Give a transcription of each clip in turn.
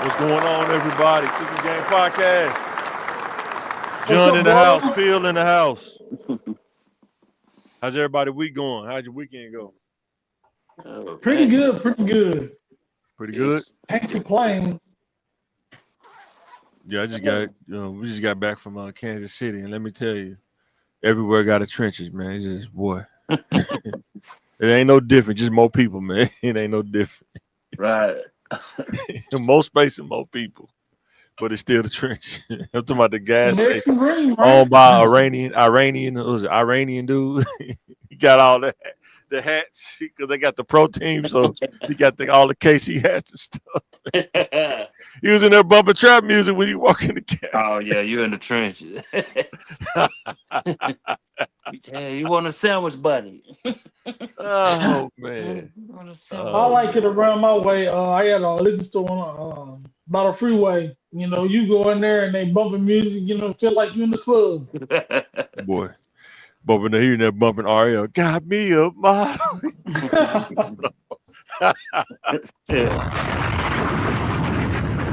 What's going on, everybody? Cooking Game Podcast. What's John in up, the house. bro? Phil in the house. How's everybody week going? How'd your weekend go? Oh Pretty man, good, pretty good. Pretty good. it's Can't complain. Yeah, I just got we just got back from Kansas City, and let me tell you, everywhere got the trenches, man. It's just boy, it ain't no different. Just more people, man. It ain't no different. right. More space and more people, but it's still the trench. I'm talking about the gas station American Dream, right? owned by Iranian, what was it Iranian dude? He got all the hats because they got the pro team, so he got all the KC hats and stuff. He was in there bumping trap music when you walk in the gas. Oh yeah, you in the trenches. Yeah, you want a sandwich, buddy? Oh man. You want a sandwich? I Oh like it man. around my way. I had a liquor store on by the freeway. You know, you go in there and they bumping music. You know, feel like you in the club. Boy. Bumping the hearing that bumping RL. Got me a model. Yeah.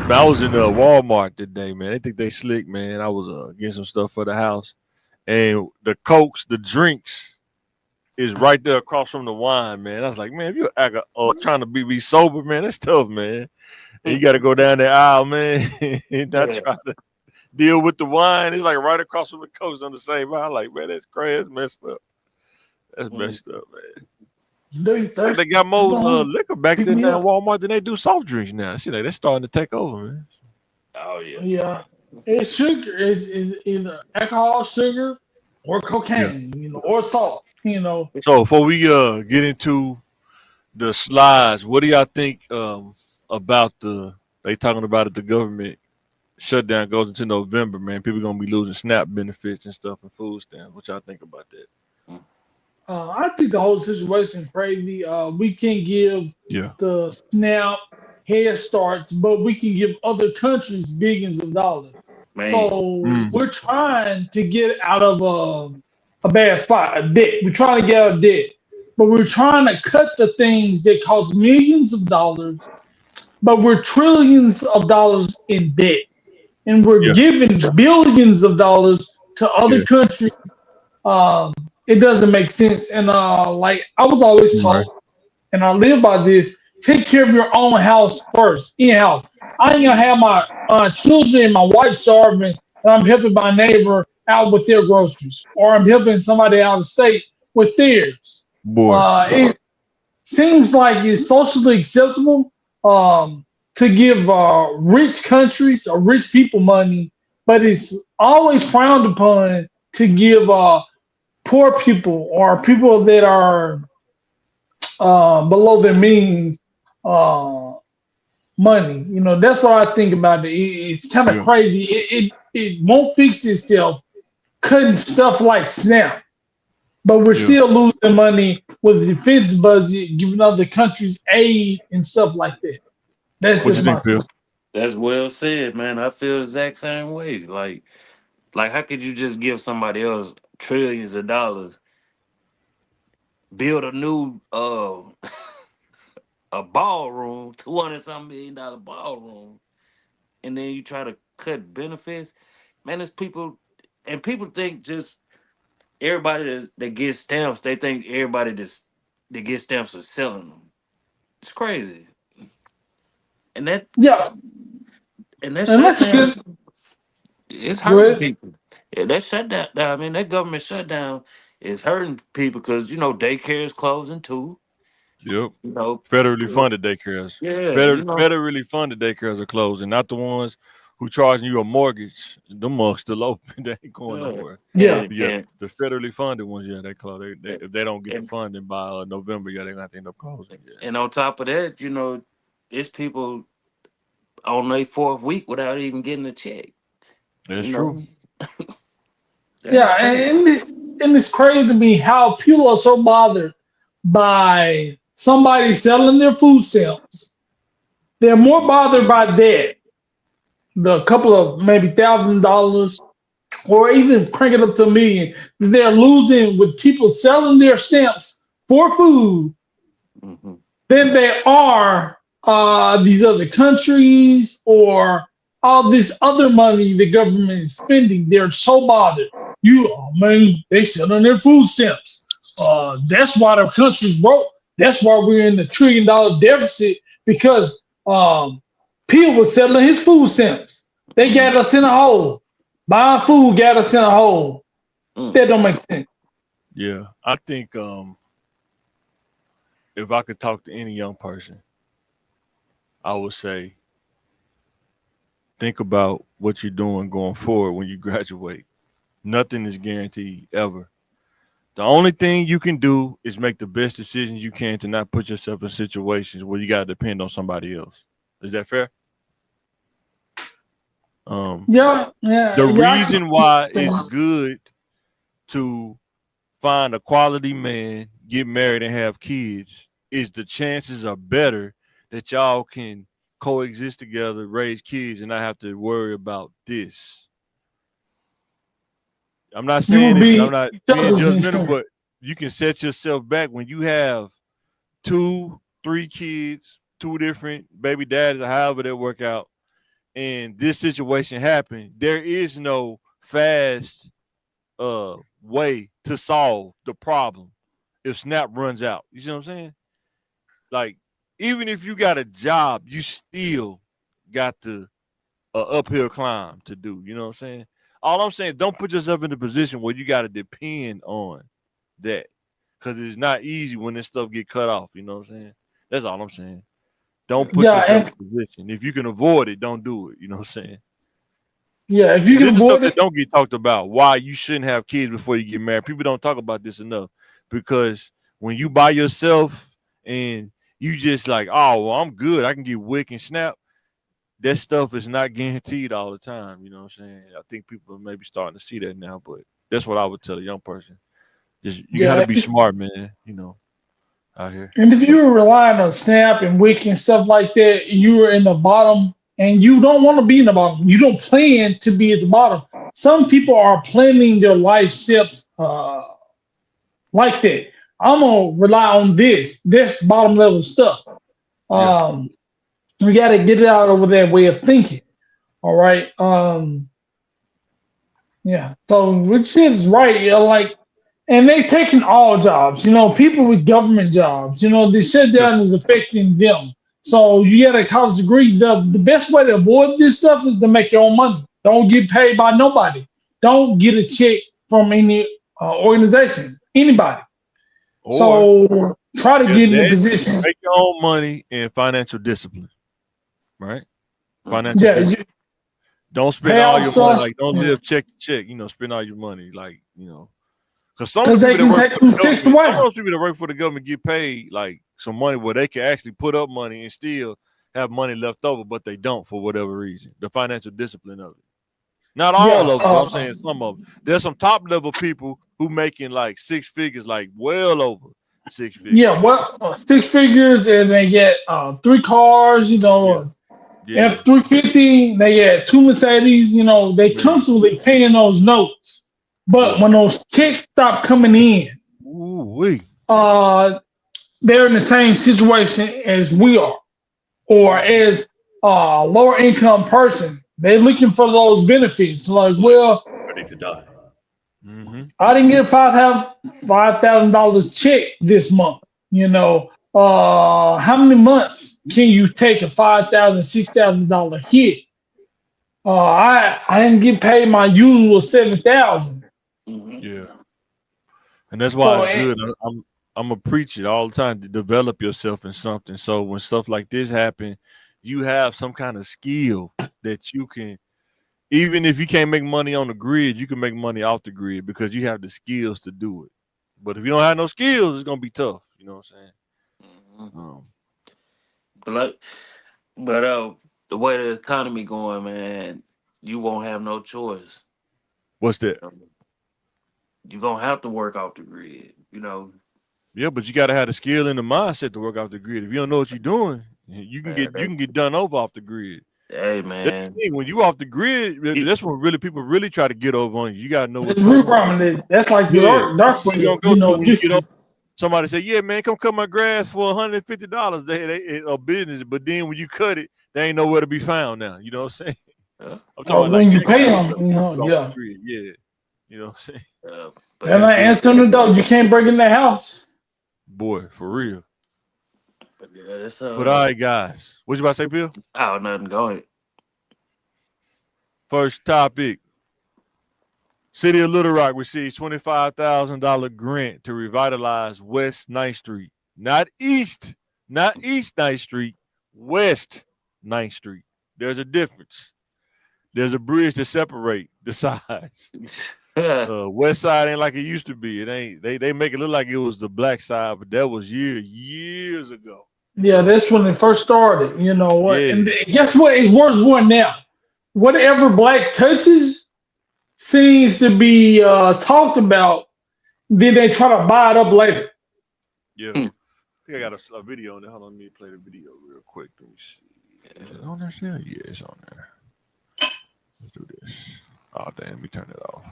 Man, I was in Walmart today, man. They think they slick, man. I was getting some stuff for the house. And the Cokes, the drinks, is right there across from the wine, man. I was like, man, if you're trying to be sober, man, that's tough, man. And you got to go down that aisle, man, and not Yeah. try to deal with the wine. It's like right across from the Cokes on the same aisle. Like, man, that's crazy. That's messed up. That's messed up, man. Do you Like they thirsty? got Come more on, liquor back pick there me now in up. Walmart than they do soft drinks now. See, like they're starting to take over, man. Oh yeah. Yeah, it's sugar. It's either alcohol, sugar, or Yeah. cocaine. You know, or salt. You know, So before we get into the slides, what do y'all think about they talking about it, the government shutdown goes into November, man. People gonna be losing SNAP benefits and stuff and food stamps. What y'all think about that? I think the whole situation crazy. We can give Yeah. the SNAP head starts, but we can give other countries billions of dollars. Man. So Mm. we're trying to get out of a bad spot, a debt. We're trying to get out of debt, but we're trying to cut the things that cost millions of dollars, but we're trillions of dollars in debt, and we're Yeah. giving billions of dollars to other Yeah. countries. um, it doesn't make sense. And like I was always Right. taught, and I live by this: take care of your own house first, in house. I ain't gonna have my children and my wife starving, and I'm helping my neighbor out with their groceries, or I'm helping somebody out of state with theirs. Boy. It seems like it's socially acceptable to give rich countries or rich people money, but it's always frowned upon to give poor people or people that are below their means uh, money. You know, that's what I think about it. It's kind of Yeah. crazy. It won't fix itself cutting stuff like SNAP, but we're Yeah. still losing money with the defense budget, giving other countries aid and stuff like that. That's What you just my think, thought. Phil? That's well said, man. I feel the exact same way. Like how could you just give somebody else trillions of dollars, build a new a ballroom, $200 something million ballroom, and then you try to cut benefits? Man, it's people, and people think just everybody that gets stamps, they think everybody that gets stamps are selling them. It's crazy. And that Yeah, and that and let's shutdown, get it's go hurting ahead. people. Yeah, that shutdown. I mean, that government shutdown is hurting people because daycare is closing too. Yep. You know, Federally funded daycares. yeah, Federally funded daycares are closing, not the ones who charging you a mortgage. Them mugs still open. They ain't going yeah, nowhere. Yeah, But yeah, and the federally funded ones, yeah, they close. If they don't get the and funding by November, yeah, they're gonna have to end up closing. Yeah, and on top of that, it's people on their fourth week without even getting a check. that's You true. know, that is yeah, crazy. and it's crazy to me how people are so bothered by somebody selling their food stamps. They're more bothered by that, the couple of maybe $1,000, or even crank it up to a million. They're losing with people selling their stamps for food Hmm. than they are. these other countries or all this other money the government is spending. They're so bothered. Oh man, they sit on their food stamps. That's why the country's broke. That's why we're in the $1 trillion deficit because Peel was selling his food stamps. They got us in a hole. Buying food got us in a hole. That don't make sense. Yeah, I think if I could talk to any young person, I would say, think about what you're doing going forward when you graduate. Nothing is guaranteed ever. The only thing you can do is make the best decisions you can to not put yourself in situations where you got to depend on somebody else. Is that fair? Yeah. The reason why it's good to find a quality man, get married, and have kids is the chances are better that y'all can coexist together, raise kids, and not have to worry about this. I'm not saying this, I'm not being judgmental, but you can set yourself back when you have 2, 3 kids, 2 different baby daddies, or however they work out, and this situation happened. There is no fast way to solve the problem if SNAP runs out. You see what I'm saying? Like, even if you got a job, you still got the uphill climb to do. You know what I'm saying? All I'm saying, don't put yourself in a position where you got to depend on that, because it's not easy when this stuff get cut off. You know what I'm saying? That's all I'm saying. Don't put yourself in a position. If you can avoid it, don't do it. You know what I'm saying? Yeah, if you can avoid avoid it, that don't get talked about. Why you shouldn't have kids before you get married. People don't talk about this enough, because when you by yourself and you just like, oh, well, I'm good, I can get WIC and SNAP, that stuff is not guaranteed all the time. You know what I'm saying? I think people are maybe starting to see that now, but that's what I would tell a young person. Just you gotta be smart, man, you know, out here. And if you're relying on SNAP and WIC and stuff like that, you're in the bottom and you don't want to be in the bottom. You don't plan to be at the bottom. Some people are planning their life steps like that. I'm gonna rely on this bottom level stuff. We gotta get it out of that way of thinking. All right. Yeah. So which is right. Like, and they taking all jobs. You know, people with government jobs. You know, the shutdown is affecting them. So you get a college degree. The best way to avoid this stuff is to make your own money. Don't get paid by nobody. Don't get a check from any organization, anybody. So try to get in a position. Make your own money and financial discipline, right? Financial discipline. Don't spend all your money. Like, don't live check to check. You know, spend all your money. Like, you know, because some of the people that work for the government get paid like some money where they can actually put up money and still have money left over, but they don't for whatever reason. The financial discipline of it. Not all of them. I'm saying some of them. There's some top level people who making like 6 figures, like well over 6 figures. Yeah, well, 6 figures, and they get 3 cars. You know, F-350. They get 2 Mercedes. You know, they constantly paying those notes. But when those checks stop coming in, they're in the same situation as we are, or as a lower income person. They're looking for those benefits. Like, well, ready to die. I didn't get a $5,000 check this month. You know, how many months can you take a $5,000, $6,000 hit? I didn't get paid my usual $7,000. Yeah, and that's why it's good. I'm a preacher all the time to develop yourself in something. So when stuff like this happen, you have some kind of skill that you can, even if you can't make money on the grid, you can make money off the grid because you have the skills to do it. But if you don't have no skills, it's gonna be tough. You know what I'm saying? But the way the economy going, man, you won't have no choice. What's that? You're gonna have to work off the grid, you know. Yeah, but you gotta have the skill and the mindset to work off the grid. If you don't know what you're doing, you can get done over off the grid. Hey man, when you off the grid, that's when really people really try to get over on you. You gotta know what you're doing. That's like the dark way. You know, somebody say, "Yeah, man, come cut my grass for $150." They a business, but then when you cut it, they ain't nowhere to be found now. You know what I'm saying? Yeah. I'm talking about when like you that pay kind of them, stuff. Put off the yeah. grid. Yeah, you know what I'm saying? But They're not answering the door. You can't break in their house. Boy, for real. yeah, that's But all right, guys, what you about to say, Bill? oh, nothing going. First topic. City of Little Rock receives $25,000 grant to revitalize West 9th Street. Not East 9th Street, West 9th Street. There's a difference. There's a bridge to separate the sides. West side ain't like it used to be. It ain't. They make it look like it was the black side, but that was years ago. Yeah, that's when it first started. You know what? Yeah. And guess what? It's worse one now. Whatever black touches seems to be talked about, then they try to buy it up later. Yeah. I think I got a video on there. Hold on, let me play the video real quick. Let me see. Is it on there still? Yeah, it's on there. Let's do this. Oh, damn, let me turn it off.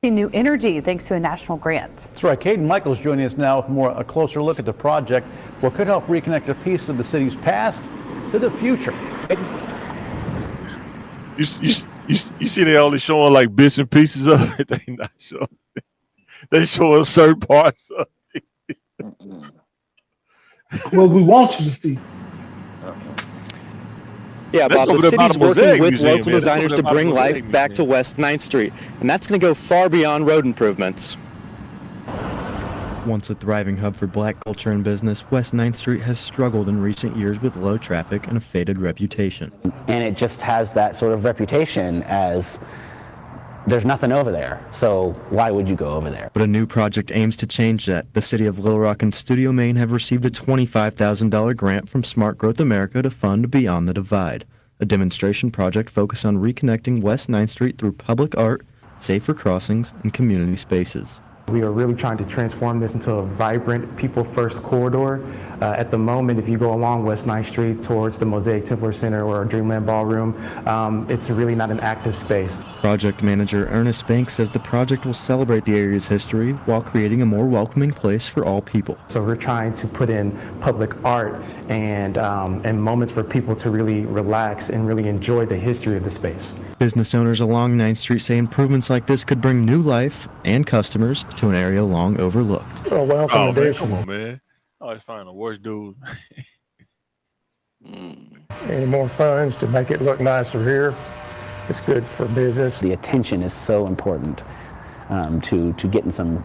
New energy thanks to a national grant. That's right. Caden Michaels joining us now with a closer look at the project. What could help reconnect a piece of the city's past to the future. You see they only showing like bits and pieces of it. They not showing. They showing certain parts of it. Well, we want you to see. Yeah, That's Bob, over the there by city's the working Mosaic with Museum, local man. That's designers over to there by the bring life Mosaic back to Museum. West 9th Street, and that's going to go far beyond road improvements. Once a thriving hub for black culture and business, West 9th Street has struggled in recent years with low traffic and a faded reputation. And it just has that sort of reputation as there's nothing over there, so why would you go over there? But a new project aims to change that. The City of Little Rock and Studio Maine have received a $25,000 grant from Smart Growth America to fund Beyond the Divide, a demonstration project focused on reconnecting West 9th Street through public art, safer crossings, and community spaces. We are really trying to transform this into a vibrant, people-first corridor. At the moment, if you go along West 9th Street towards the Mosaic Templar Center or Dreamland Ballroom, it's really not an active space. Project manager Ernest Banks says the project will celebrate the area's history while creating a more welcoming place for all people. So we're trying to put in public art and moments for people to really relax and really enjoy the history of the space. Business owners along 9th Street say improvements like this could bring new life and customers to an area long overlooked. A welcome Oh, man, addition. come on, man. I always find the worst dude. Any more funds to make it look nicer here? It's good for business. The attention is so important to getting some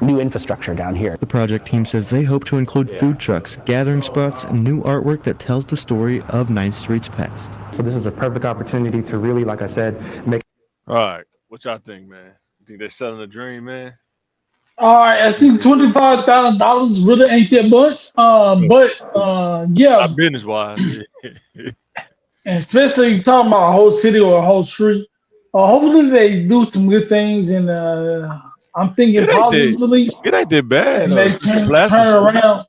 new infrastructure down here. The project team says they hope to include food trucks, gathering spots, and new artwork that tells the story of 9th Street's past. So this is a perfect opportunity to really, like I said, make. All right. What y'all think, man? You think they're selling a dream, man? All right, I think $25,000 really ain't that much. But yeah, Not business wise. and especially you talking about a whole city or a whole street. Hopefully they do some good things, and I'm thinking positively. It ain't that bad. And they turn around.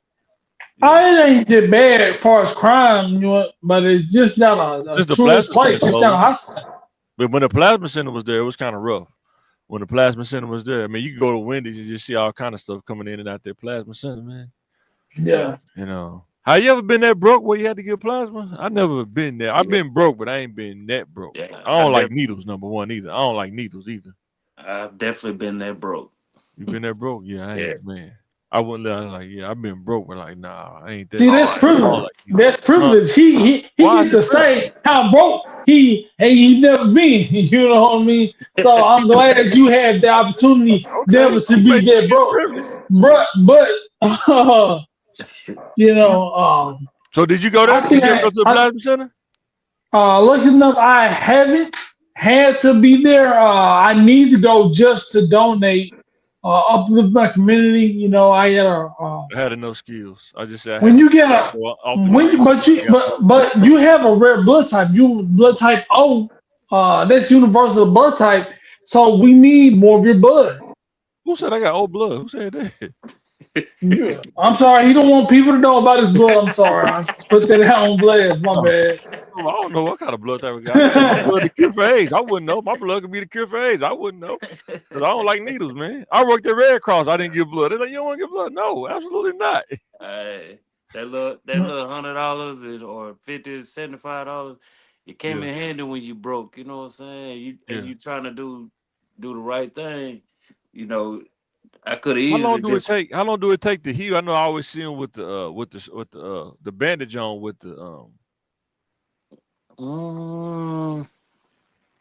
It ain't that bad as far as crime, you know, but it's just not a Just the tourist plasma place. It's center not a hospital. But when the plasma center was there, it was kind of rough. When the plasma center was there, I mean, you can go to Wendy's and just see all kind of stuff coming in and out their plasma center, man. Yeah. You know, have you ever been that broke where you had to get plasma? I never been there. I've been broke, but I ain't been that broke. Yeah, I don't like needles, number one, either. I don't like needles either. I've definitely been that broke. You been that broke? Yeah, I ain't, man. I wouldn't let like, yeah, I've been broke, but like, nah, I ain't that. See, that's privilege. That's privilege. He gets to say how broke he never been. You know what I mean? So I'm glad you had the opportunity never to be that broke. But you know. So did you go there? Did you ever go to the plasma center? Lucky enough, I haven't had to be there. I need to go just to donate. Uplift my community, you know. I had enough skills. I just said when you get but you have a rare blood type. You blood type O. That's universal blood type. So we need more of your blood. Who said I got old blood? Who said that? Yeah. I'm sorry. He don't want people to know about his blood. I'm sorry. I put that out on blast. My bad. I don't know what kind of blood type of guy. I my blood the cure for AIDS. I wouldn't know. My blood could be the cure for AIDS. I wouldn't know because I don't like needles, man. I worked at Red Cross. I didn't give blood. They're like, you don't want to give blood? No, absolutely not. Hey, that little $100 or $50 to $75, it came Yeah. in handy when you broke. You know what I'm saying? You trying to do the right thing. You know, I could have How long easily do it just take? How long do it take to heal? I know I always see them with the bandage on with the mm,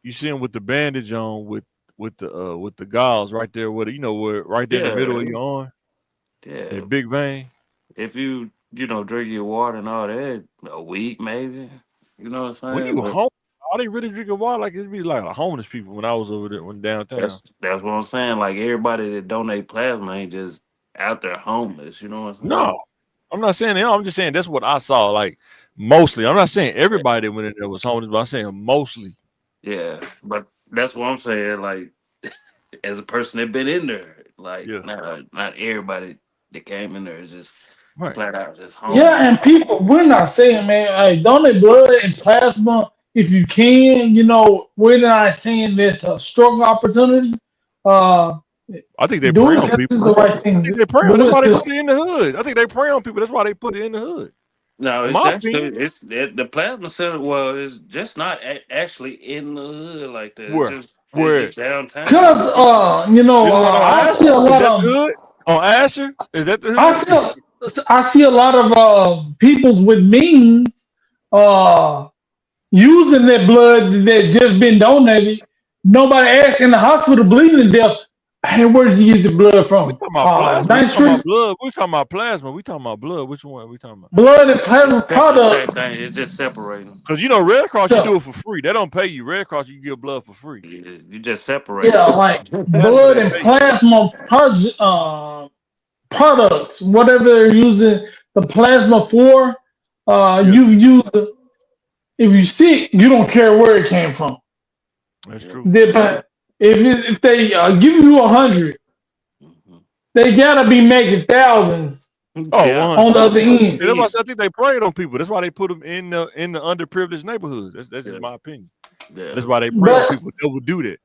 you see them with the bandage on with the gauze right there with it, where right there in the middle of yeah, your arm, yeah. that big vein. If you drink your water and all that, a week maybe. You know what I'm When saying? you But home, I didn't really drinking water like it'd be like homeless people when I was over there when downtown. that's what I'm saying. Like everybody that donate plasma ain't just out there homeless. You know what I'm saying? No, I'm not saying that. I'm just saying that's what I saw. Like mostly, I'm not saying everybody that went in there was homeless, but I'm saying mostly. Yeah, but that's what I'm saying. Like, as a person that been in there, like, Yeah, not everybody that came in there is just right. flat out just homeless. Yeah, and people, we're not saying, man, hey, donate blood and plasma if you can. We're not saying that's a struggle opportunity. Uh, I think they prey doing on this people. is the right I thing think to they prey on. do. That's why It's they just, put it in the hood. I think they prey on people. That's why they put it in the hood. No, In it's my actually opinion, the plasma center. Well, it's just not actually in the hood like that. where It's where just downtown. because, this one on I see Asher? a Is lot that the of, hood? On Asher? Is that the I hood? see, I see a lot of peoples with means, uh, using that blood that just been donated. Nobody asked in the hospital bleeding to death. Hey, where did you get the blood We from? talking about plasma. You 9th talking about Street. blood. We talking about plasma. We talking about blood. Which one are we talking about? Blood and It's plasma the same products. thing. It's just separating. Because Red Cross, you Yeah, do it for free. They don't pay you. Red Cross, you give blood for free. You just separate yeah, them. like Plasma, blood they and pay you. plasma products, whatever they're using the plasma for. Yeah, You've used it. If you sick, you don't care where it came from. that's Yeah. true. If they give you 100, Mhm. they gotta be making thousands Oh, Yeah. 100. on the other At end. Yeah, that's why I least. said I think they preyed on people. That's why they put them in the underprivileged neighborhoods. That's Yeah. just my opinion. Yeah. That's why they prey on But people. They will do that.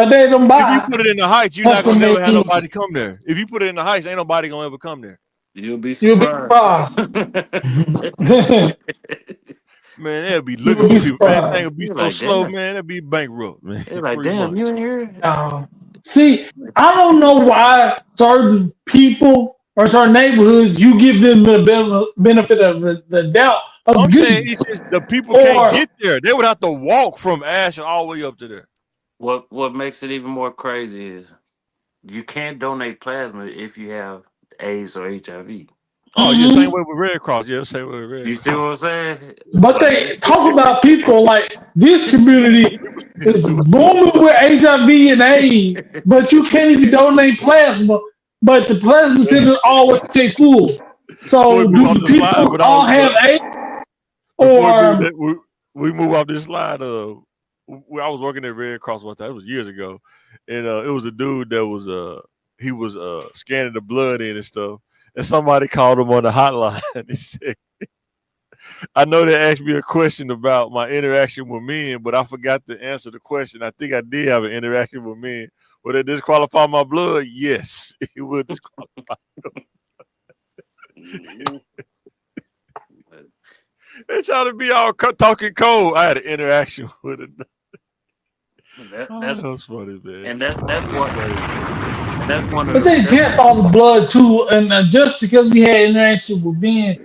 they don't If you buy put it in the heights, you're not nothing gonna they never have need. nobody come there. If you put it in the heights, ain't nobody gonna ever come there. You'll be You'll be surprised. surprised. Man, they'll be looking You'll for be people. Man, that thing surprised. will be You're so like, slow, damn. man. They'll be bankrupt, man, They're in like, 3 damn, you months. in here? See, I don't know why certain people or certain neighborhoods you give them the benefit of the doubt I'm of saying goodness, it's just the people can't or get there. They would have to walk from Ashland all the way up to there. What makes it even more crazy is you can't donate plasma if you have AIDS or HIV. Oh yeah, same Mhm. way with Red Cross. Yeah, same way with Red You see Cross. what I'm saying? But Like they talk about people like this community People still is do it. booming with HIV and AIDS, but you can't even donate plasma. But the plasma center always stay full. Before we So move do off the the slide, people all have AIDS, before we move or that, we move off this slide. I was working at Red Cross one time. It was years ago, and it was a dude that was he was scanning the blood in and stuff, and somebody called him on the hotline. He said, "I know they asked me a question about my interaction with men, but I forgot to answer the question. I think I did have an interaction with men. Would it disqualify my blood? Yes, it would disqualify." mhm. They trying to be all talking cold. I had an interaction with it. that, Oh, that's that was funny, man. and that's That was what funny. and that's one of but the they that's test all the blood too, and just because he had interaction with men,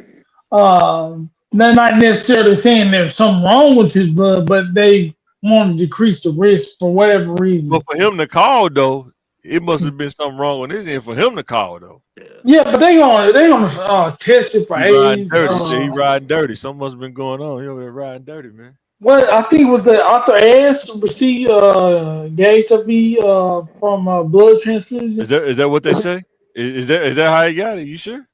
they're not necessarily saying there's something wrong with his blood, but they want to decrease the risk for whatever But reason. for him to call though, it must have been something wrong with his end for him to call though. yeah. Yeah, but they gonna test it for He riding AIDS. dirty. He said he riding dirty. Something must have been going on. He over there riding dirty, man. What I think was the author asked received the HIV from blood transfusion. Is that what they say? Is that how he got it? You sure?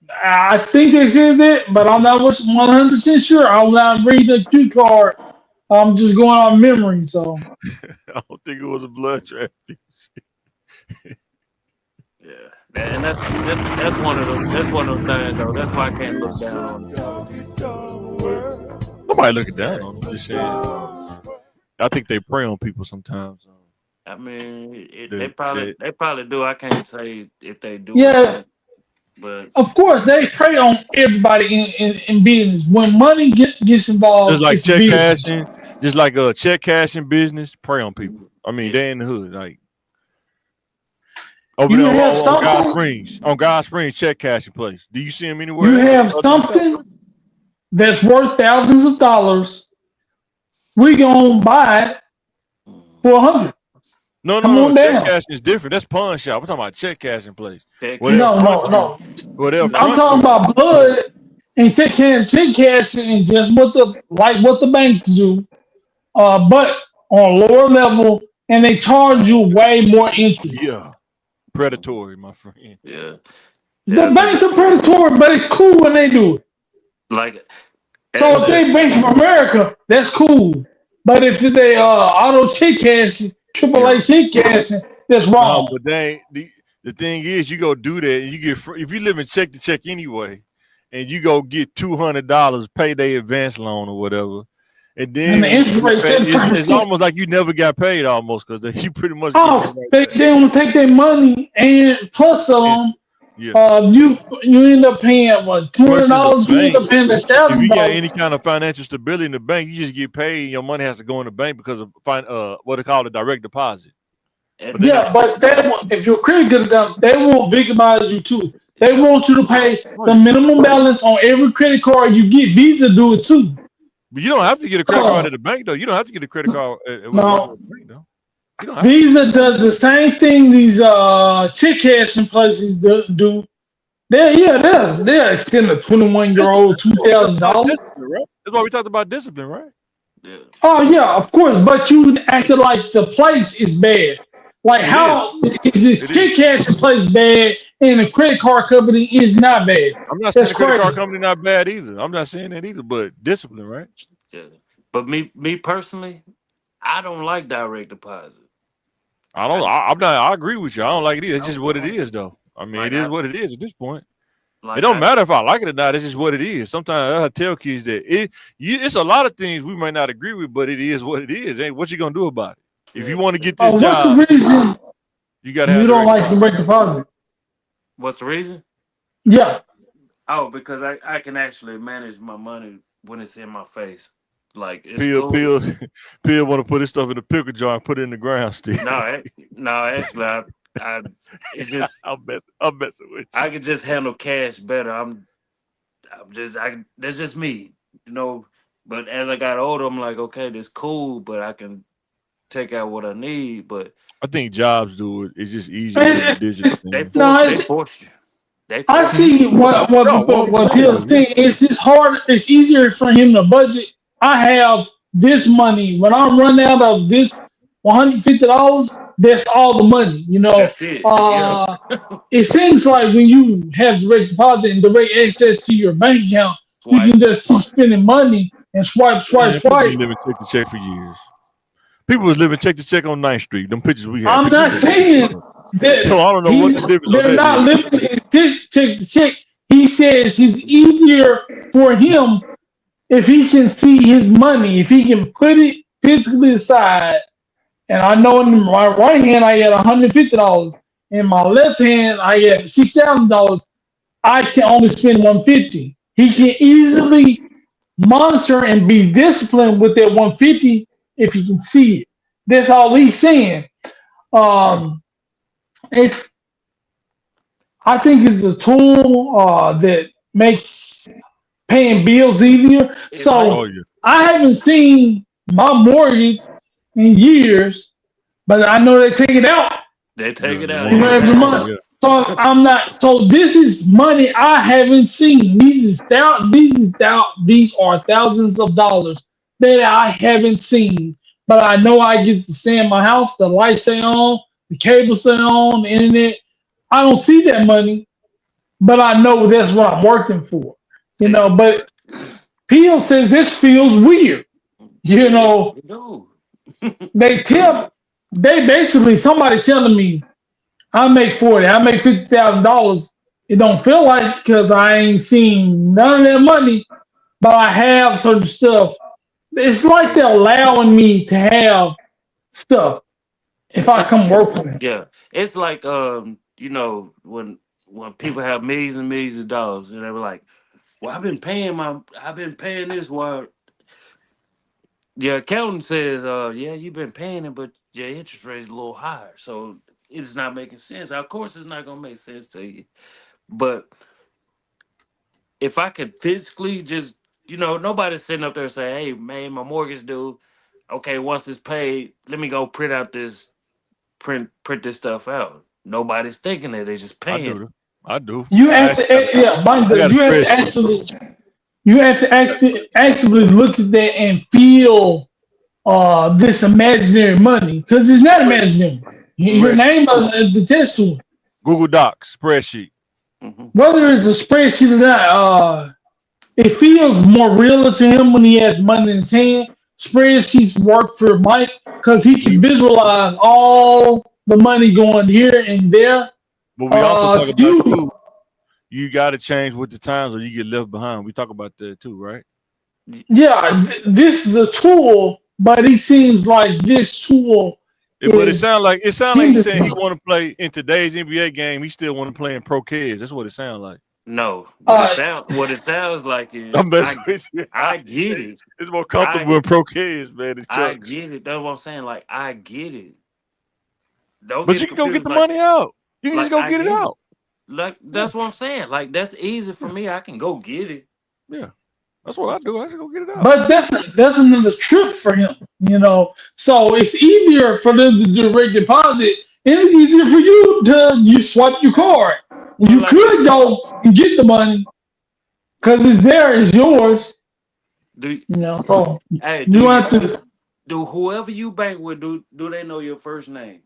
I think they said that, but I'm not 100% sure. I'm not reading the cue card. I'm just going on memory. So I don't think it was a blood transfusion. Yeah. And that's one of them. That's one of them things, though. That's why I can't look down on them. Nobody looking down on them. Just saying. I think they prey on people sometimes. I mean, The- they probably do. I can't say if they do. Yeah. But Of course, they prey on everybody in business. When money gets involved, Just like it's check business. cashing, just like a check cashing business, prey on people. I mean, they in the hood, like over You there have on something- God Springs, check cashing place. Do you see them anywhere? You have else? something that's worth thousands of dollars. We gonna buy it for 100. No, Come on check down. cashing is different. That's pawn shop. We're talking about check cashing place. check Well, No, they'll no, front no. you. Well, they'll I'm front talking you. about blood and check cashing is just what the banks do, but on a lower level, and they charge you way more interest. Yeah, predatory, my friend. Yeah. The banks are predatory, but it's cool when they do it. Like, So if they Bank of America, that's cool. But if they auto check cashing, AAA check cashing, that's wrong. But they ain't, the thing is, you go do that, and you get if you live in check to check anyway, and you go get $200 payday advance loan or whatever, and then And the interest rate it's 7%. almost like you never got paid almost because you pretty much Oh, get they want to take their money and plus some. yeah. You end up paying what $200. You end up paying If you got $1,000. any kind of financial stability in the bank, you just get paid. And your money has to go in the bank because of what they call a direct deposit. Yeah, but if your credit good enough, they won't victimize you too. They want you to pay the minimum balance on every credit card you get. Visa do it too. But you don't have to get a credit card at the bank though. You don't have to get a credit card at No. the bank though. You don't have to. Visa does the same thing these check cashing places do. They're extending a 21-year-old $2,000. Right? That's why we talked about discipline, right? Yeah. Oh yeah, of course. But you acted like the place is bad. Like how is this check cashing place bad and the credit card company is not bad? I'm not saying That's the credit card crazy. company not bad either. I'm not saying that either, but discipline, right? Yeah. But me personally, I don't like direct deposit. I agree with you. I don't like it either. It's just what it is, though. I mean, it is what it is at this point. Like It don't matter if I like it or not. It's just what it is. Sometimes I tell kids that it's a lot of things we might not agree with, but it is what it is. Ain't what you gonna do about it? If you want to get this What's job, the reason you gotta have you don't direct like direct deposit? What's the reason? Yeah. Oh, because I can actually manage my money when it's in my face. Like it's Peel cool. want to put his stuff in the pickle jar and put it in the ground still. No, actually, I it's just I'm messing with you. I can just handle cash better. That's just me, you know. But as I got older, I'm like, okay, this cool, but I can take out what I need. But I think jobs do it. It's just easier than the digital thing. they force you. I see what Peel's saying. It's just hard. It's easier for him to budget. I have this money. When I run out of this $150, that's all the money. You know. That's it. It seems like when you have direct deposit and direct access to your bank account, you can just keep spending money and swipe. People been living check to check for years. People was living check to check on 9th Street. Them pictures we had. I'm not saying that. So I don't know what the difference. They're not living in check to check. He says it's easier for him if he can see his money, if he can put it physically aside. And I know in my right hand I had $150. In my left hand I had $6,000. I can only spend $150. He can easily monitor and be disciplined with that $150 if he can see it. That's all he's saying. I think it's a tool that makes paying bills easier. So I haven't seen my mortgage in years, but I know they take it out. They take it out Every month. So I'm not. So this is money I haven't seen. These are thousands of dollars that I haven't seen. But I know I get to stay in my house. The lights stay on, the cable stay on, the internet. I don't see that money, but I know that's what I'm working for. You know. But Peel says this feels weird. You know. They basically somebody telling me I make 40. I make $50,000. It don't feel like because I ain't seen none of that money, but I have certain stuff. It's like they're allowing me to have stuff if I It's come work for them. yeah. It's like you know, when people have millions and millions of dollars and they were like, well, I've been paying this while your accountant says, yeah, you've been paying it, but your interest rate is a little higher. So it's not making sense. Of course it's not gonna make sense to you. But if I could physically just, nobody's sitting up there saying, hey man, my mortgage due. Okay, once it's paid, let me go print this stuff out. Nobody's thinking that, they're just I paying. do. I do. You I have to, actually, yeah, mind I got a you have to spreadsheet. actually, actively look at that and feel this imaginary money because it's not imaginary. Your Spreadsheet. name doesn't attest to it. Google Docs spreadsheet. Whether it's a spreadsheet or not, it feels more real to him when he has money in his hand. Spreadsheets work for Mike because he can visualize all the money going here and there. But we also talk To about you, too. You got to change with the times, or you get left behind. We talk about that too, right? yeah, this is a tool, but he seems like this tool But it is sounds like he's hindering saying he him. want to play in today's NBA game. He still want to play in pro kids. That's what it sounds like. No, Uh, what it sounds like is I'm messing with you. I get it. It's more comfortable in pro kids, man. It's I chunks. get it. That's what I'm saying. Like I get it. Don't But get you it can go get confused. the Like, money out. You can just go I get it get it. out. Like that's what I'm saying. Like that's easy for me. I can go get it. Yeah, that's what I do. I just go get it out. but that's another trip for him, So it's easier for them to do direct deposit, and it's easier for you swipe your card. You Like, could go and get the money because it's there, it's yours. do So hey, you have to. do whoever you bank with, do they know your first name?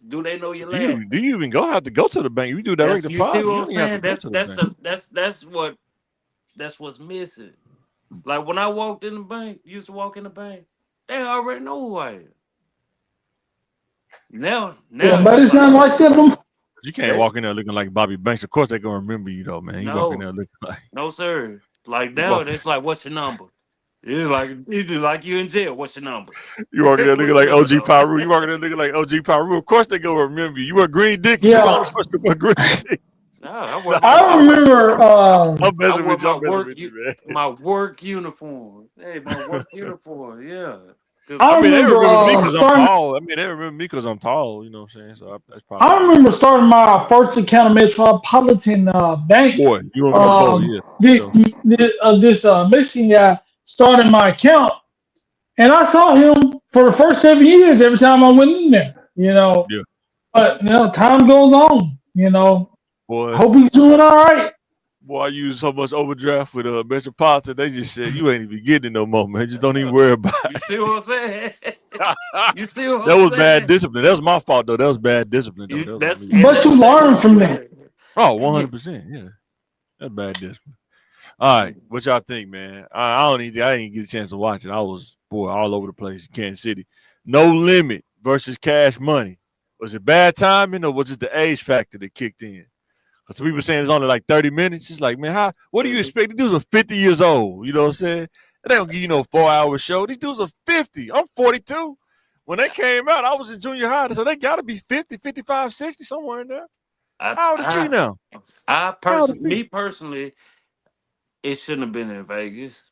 Do they know your last? Do you even have to go to the bank? You do direct You see deposit. what You I'm don't even have to saying? go to the bank. That's what's missing. Like when I walked in the bank, used to walk in the bank, they already know who I am. Now Yeah, it's but it's just not like like that. You can't walk in there looking like Bobby Banks. Of course, they're gonna remember you though, man. You walk in no, there looking like no sir. Like you now walk, it's like, what's your number? It's like you in jail. What's your number? you walk in there looking What's your like number, OG though? Pyru. You walk in there looking like OG Pyru. Of course, they gonna remember you. You wear green dickies. You're the only Yeah, person to wear green dickies. No, I wear I remember. I'm I messing wear with you. I'm messing with you, man. my work uniform. Hey, my work uniform. Yeah. 'Cause I I mean, they remember remember me because I'm starting. tall. I mean, they remember me because I'm tall. You know what I'm saying? So that's probably I why. remember starting my first account of Metropolitan Bank. Boy, you and me both. Yeah. This Michigan guy started my account, and I saw him for the first 7 years. Every time I went in there, Yeah. But time goes on. Boy, Hope he's doing all right. I use so much overdraft with Metropolitan. They just said you ain't even getting it no more, man. Just don't even worry about You see what I'm saying? it. You see what That I'm was bad saying? discipline. That was my fault though. That was bad discipline though. That was on me. But you learn from that. Oh, 100%. Yeah. That's bad discipline. All right. What y'all think, man? I didn't get a chance to watch it. I was all over the place in Kansas City. No Limit versus Cash Money. Was it bad timing or was it the age factor that kicked in? Because people saying it's only like 30 minutes. It's like, man, what do you expect? These dudes are 50 years old. You know what I'm saying? They don't give you no 4-hour show. These dudes are 50. I'm 42. When they came out, I was in junior high, so they got to be 50, 55, 60, somewhere in there. How old is he now? Me personally, it shouldn't have been in Vegas.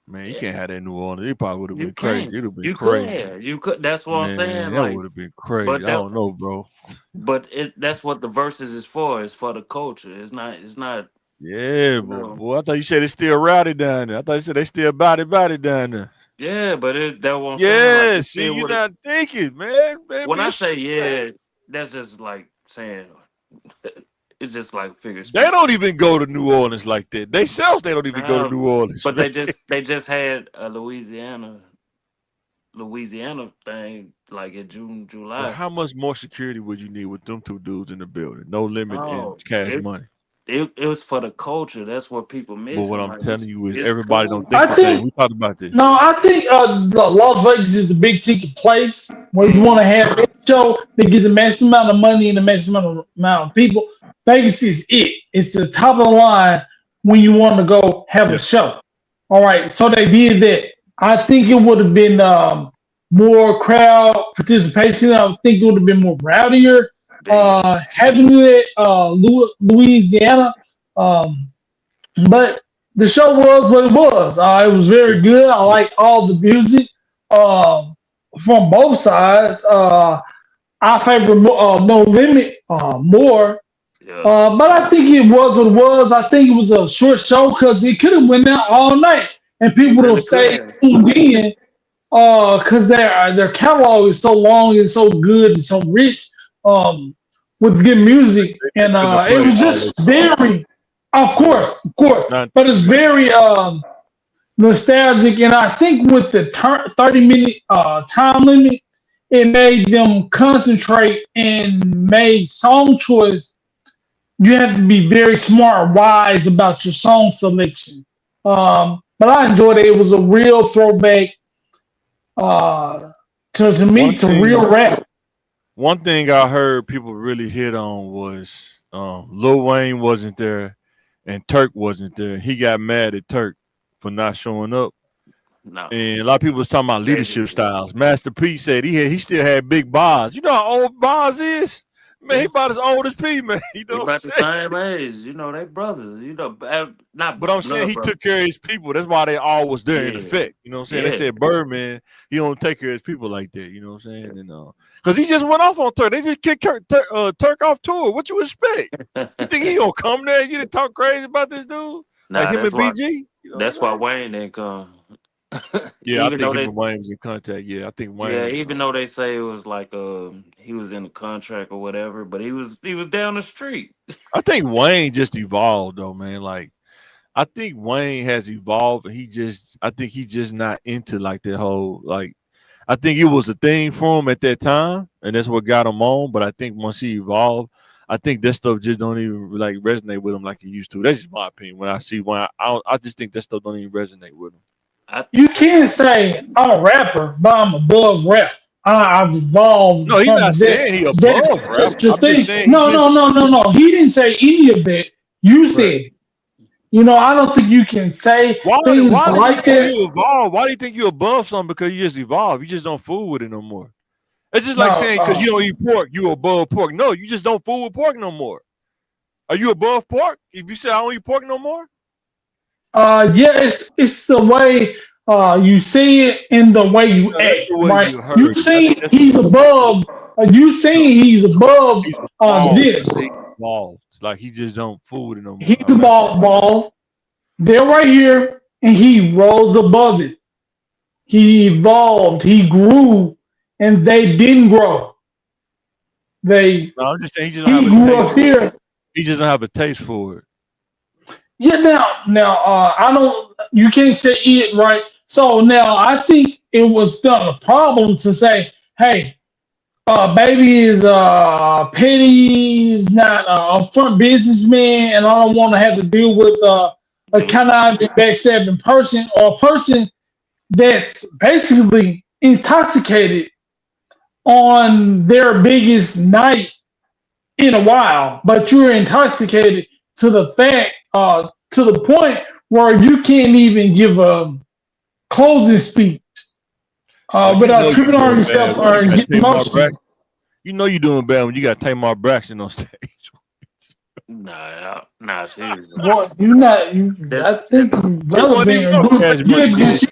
Man, you can't have that in New Orleans. It probably would have You been crazy. can't. It would have been You crazy. could. You could. That's what I'm saying. That Like, would have been crazy. but I that, don't know, bro. but that's what the verses is for. It's for the culture. It's not. It's not. Yeah, but boy, I thought you said it's still rowdy down there. I thought you said they still body down there. Yeah, but that's what I'm saying. Yeah, Like, see, you're not thinking, man. when I say yeah, that's just like saying it's just like figure They speech. don't even go to New Orleans like that. They don't even go to New Orleans. But man. they just had a Louisiana thing like in June, July. Well, how much more security would you need with them two dudes in the building? No Limit and Cash Money. it was for the culture. That's what people miss. But what I'm telling you is it's everybody cool. don't think I the same. think- We talked about this. No, I think Las Vegas is the big ticket place where you want to have a show that get the maximum amount of money and the maximum amount of people. Vegas is it. It's the top of the line when you want to go have a show. All right, so they did that. I think it would have been more crowd participation. I think it would have been more rowdier. Having it Louisiana, but the show was what it was. It was very good. I like all the music from both sides. I favor No Limit more. But I think it was what it was. I think it was a short show because it could have went out all night and people don't stay tuned in because their catalog is so long and so good and so rich with good music. And it was just very, of course, but it's very nostalgic. And I think with the 30-minute time limit, it made them concentrate and made song choice. You have to be very smart and wise about your song selection. But I enjoyed it. It was a real throwback to me, to real rap. One thing I heard people really hit on was Lil Wayne wasn't there and Turk wasn't there. He got mad at Turk for not showing up. No. And a lot of people was talking about leadership styles. Master P said he still had big bars. You know how old Bars is? Man, he about as old as P, man. You know They about the same age. You know, they brothers. You know, not. But I'm saying he took care of his people. That's why they all was there in effect. You know what I'm saying? They said Birdman, he don't take care of his people like that. You know what I'm saying? And because he just went off on Turk. They just kicked Turk off tour. What you expect? You think he gonna come there and you talk crazy about this dude? Nah, like him and why, BG? You know that's why Wayne didn't come. Yeah, I think him and Wayne was in contact. Yeah, I think Wayne. Yeah, even though they say it was like he was in a contract or whatever, but he was down the street. I think Wayne just evolved though, man. Like I think Wayne has evolved. I think he's just not into like that whole like. I think it was a thing for him at that time, and that's what got him on. But I think once he evolved, I think that stuff just don't even like resonate with him like it used to. That's just my opinion. When I see one, I just think that stuff don't even resonate with him. You can't say I'm a rapper, but I'm above rap. I've evolved. No, he's not saying he above rap. That's the thing. No. He didn't say any of that. You said. You know, I don't think you can say things like that. You evolve? Why do you think you're above something? Because you just evolve. You just don't fool with it no more. It's just like saying because you don't eat pork, you above pork. No, you just don't fool with pork no more. Are you above pork? If you say I don't eat pork no more? Yeah, it's the way you see it and the way you act, right? You saying he's above. You saying he's above this. Evolved. Like he just don't fool with it no more. He's above ball. They're right here, and he rose above it. He evolved. He grew, and they didn't grow. I'm just saying he grew up here. He just don't have a taste for it. Yeah, now, I don't. You can't say it right. So now, I think it was still a problem to say, "Hey, baby is petty. He's not a front businessman, and I don't want to have to deal with a kind of backstabbing person or a person that's basically intoxicated on their biggest night in a while, but you're intoxicated to the fact." To the point where you can't even give a closing speech without tripping on yourself or getting emotional. You know you're doing bad when you got Tamar Braxton on stage. Nah, seriously. Boy, you're not. I think relevant.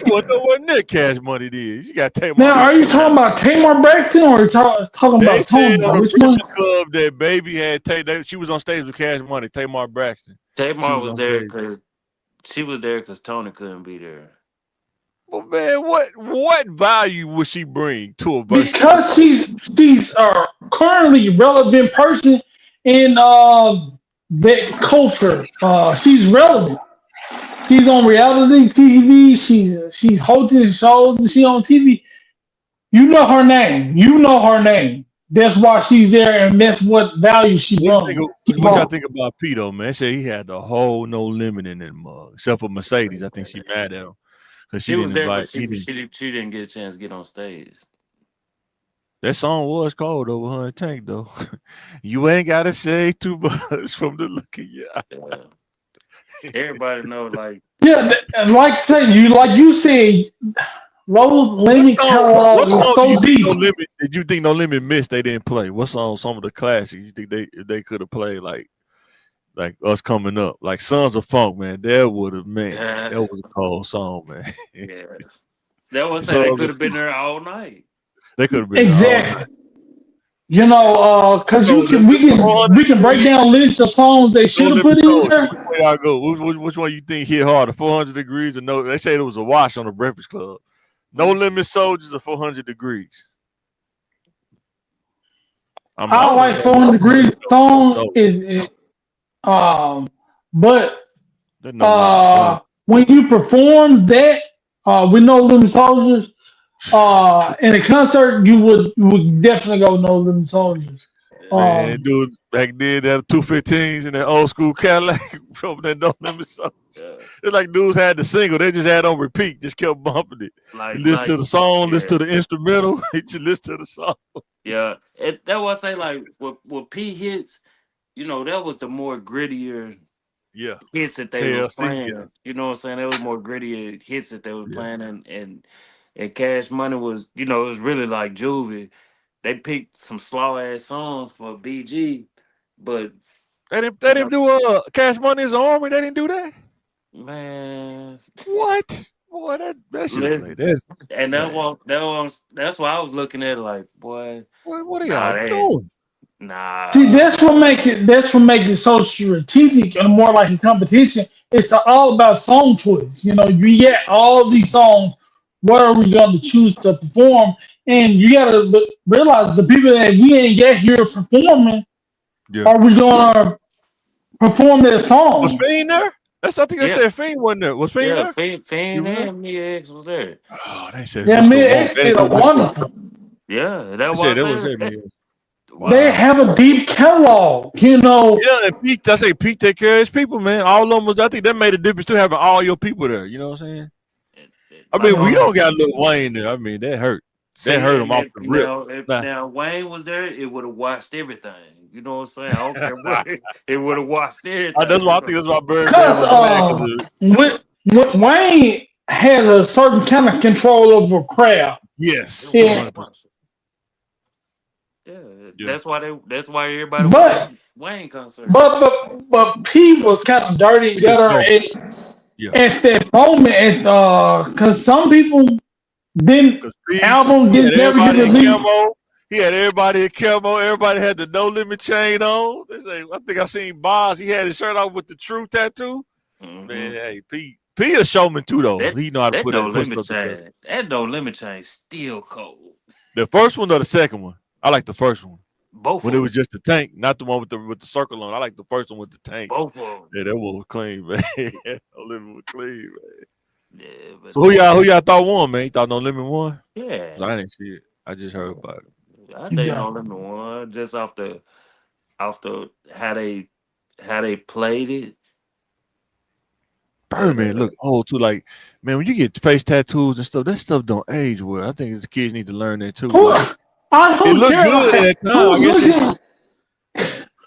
What Nick Cash Money did? You got Tamar. Now, are you talking about Tamar Braxton or are you talking about Tony? Which one? Club that Baby had. She was on stage with Cash Money. Tamar Braxton. Tamar was there because she was there because Tony couldn't be there. Well, man, what value would she bring to a verse? Because she's a currently relevant person in that culture. She's relevant. She's on reality TV. She's hosting shows and she's on TV. You know her name. that's why she's there, and that's what value she What brings. y'all think about P though, man? They say he had the whole No Limit in that mug, except for Mercedes. I think she mad at him because she She was didn't there, but invite. He didn't. she didn't get a chance to get on stage. That song was cold over her tank though. You ain't gotta say too much from the look of your eye. Yeah. Everybody know, like, Yeah, and like I said, you said, low limit catalog is so No deep. Limit, did you think No Limit missed? They didn't play. What song? Some of the classics you think they could have played like us coming up, like Sons of Funk, man. That would have that was a cold song, man. yeah, that was So they could have been there all night. They could have been Exactly. You know, because we can break down lists of songs they should have put in there. Which way I go? Which one you think hit harder? 400 Degrees or no? They said it was a wash on the Breakfast Club. No Limit Soldiers or 400 Degrees. I like 400 Degrees song but when you perform that with No Limit Soldiers in a concert, you would definitely go No Limit Soldiers. Man, dude, back then that 215s and that old school Cadillac from that No Limit Soldiers. Yeah. It's like dudes had the single, they just had on repeat, just kept bumping it. Listen to the song, listen to the instrumental, just listen to the song. Yeah, that was say like with P hits, you know, that was the more grittier hits that they were playing. Yeah. You know what I'm saying? That was more grittier hits that they were playing, and Cash Money was, you know, it was really like Juvie. They picked some slow ass songs for BG, but they didn't do Cash Money as an Army. They didn't do that. Man, what? Boy, that shit. That's why I was looking at it like, boy, what are y'all doing? Nah. See, that's what make it so strategic and more like a competition. It's all about song choice. You know, you get all these songs. What are we going to choose to perform? And you got to realize the people that we ain't get here performing, are we going to perform their song? Was Fiend there? I think they said Fiend wasn't there. Was Fiend there? Fiend and Mia X was there. Oh, they said Mia X did a wonderful. Yeah, that was Wow. They have a deep catalog, you know. Yeah, and Pete, I say Pete take care of his people, man. All of them was, I think that made a difference too, having all your people there. You know what I'm saying? I mean, we don't got Lil Wayne there. I mean, that hurt. That hurt him off the rip. Now Wayne was there, it would have watched everything. You know what I'm saying? I don't care what it would have watched everything. That's why I think that's why Bird. Because Wayne has a certain kind of control over a crowd. Yes. Yeah. That's why everybody was Wayne concert. But P was kind of dirty and gutter at that moment, because some people didn't album didn't never get released. He had everybody in camo. Everybody had the No Limit chain on. I think I seen Boz. He had his shirt off with the True tattoo. Mm-hmm. Man, hey, P a showman too though. He know how to put No Limit chain. That No Limit chain still cold. The first one or the second one? I like the first one. Both when it was just the tank, not the one with the circle on. I like the first one with the tank. Both of them. Yeah, that one was clean, man. No Limit was clean, man. Yeah, but so who y'all thought won, man? You thought No Limit won? Yeah. I didn't see it. I just heard about it. I think No Limit won just off the how they played it. Birdman look old too. Like, man, when you get face tattoos and stuff, that stuff don't age well. I think the kids need to learn that too. It looked good at that time.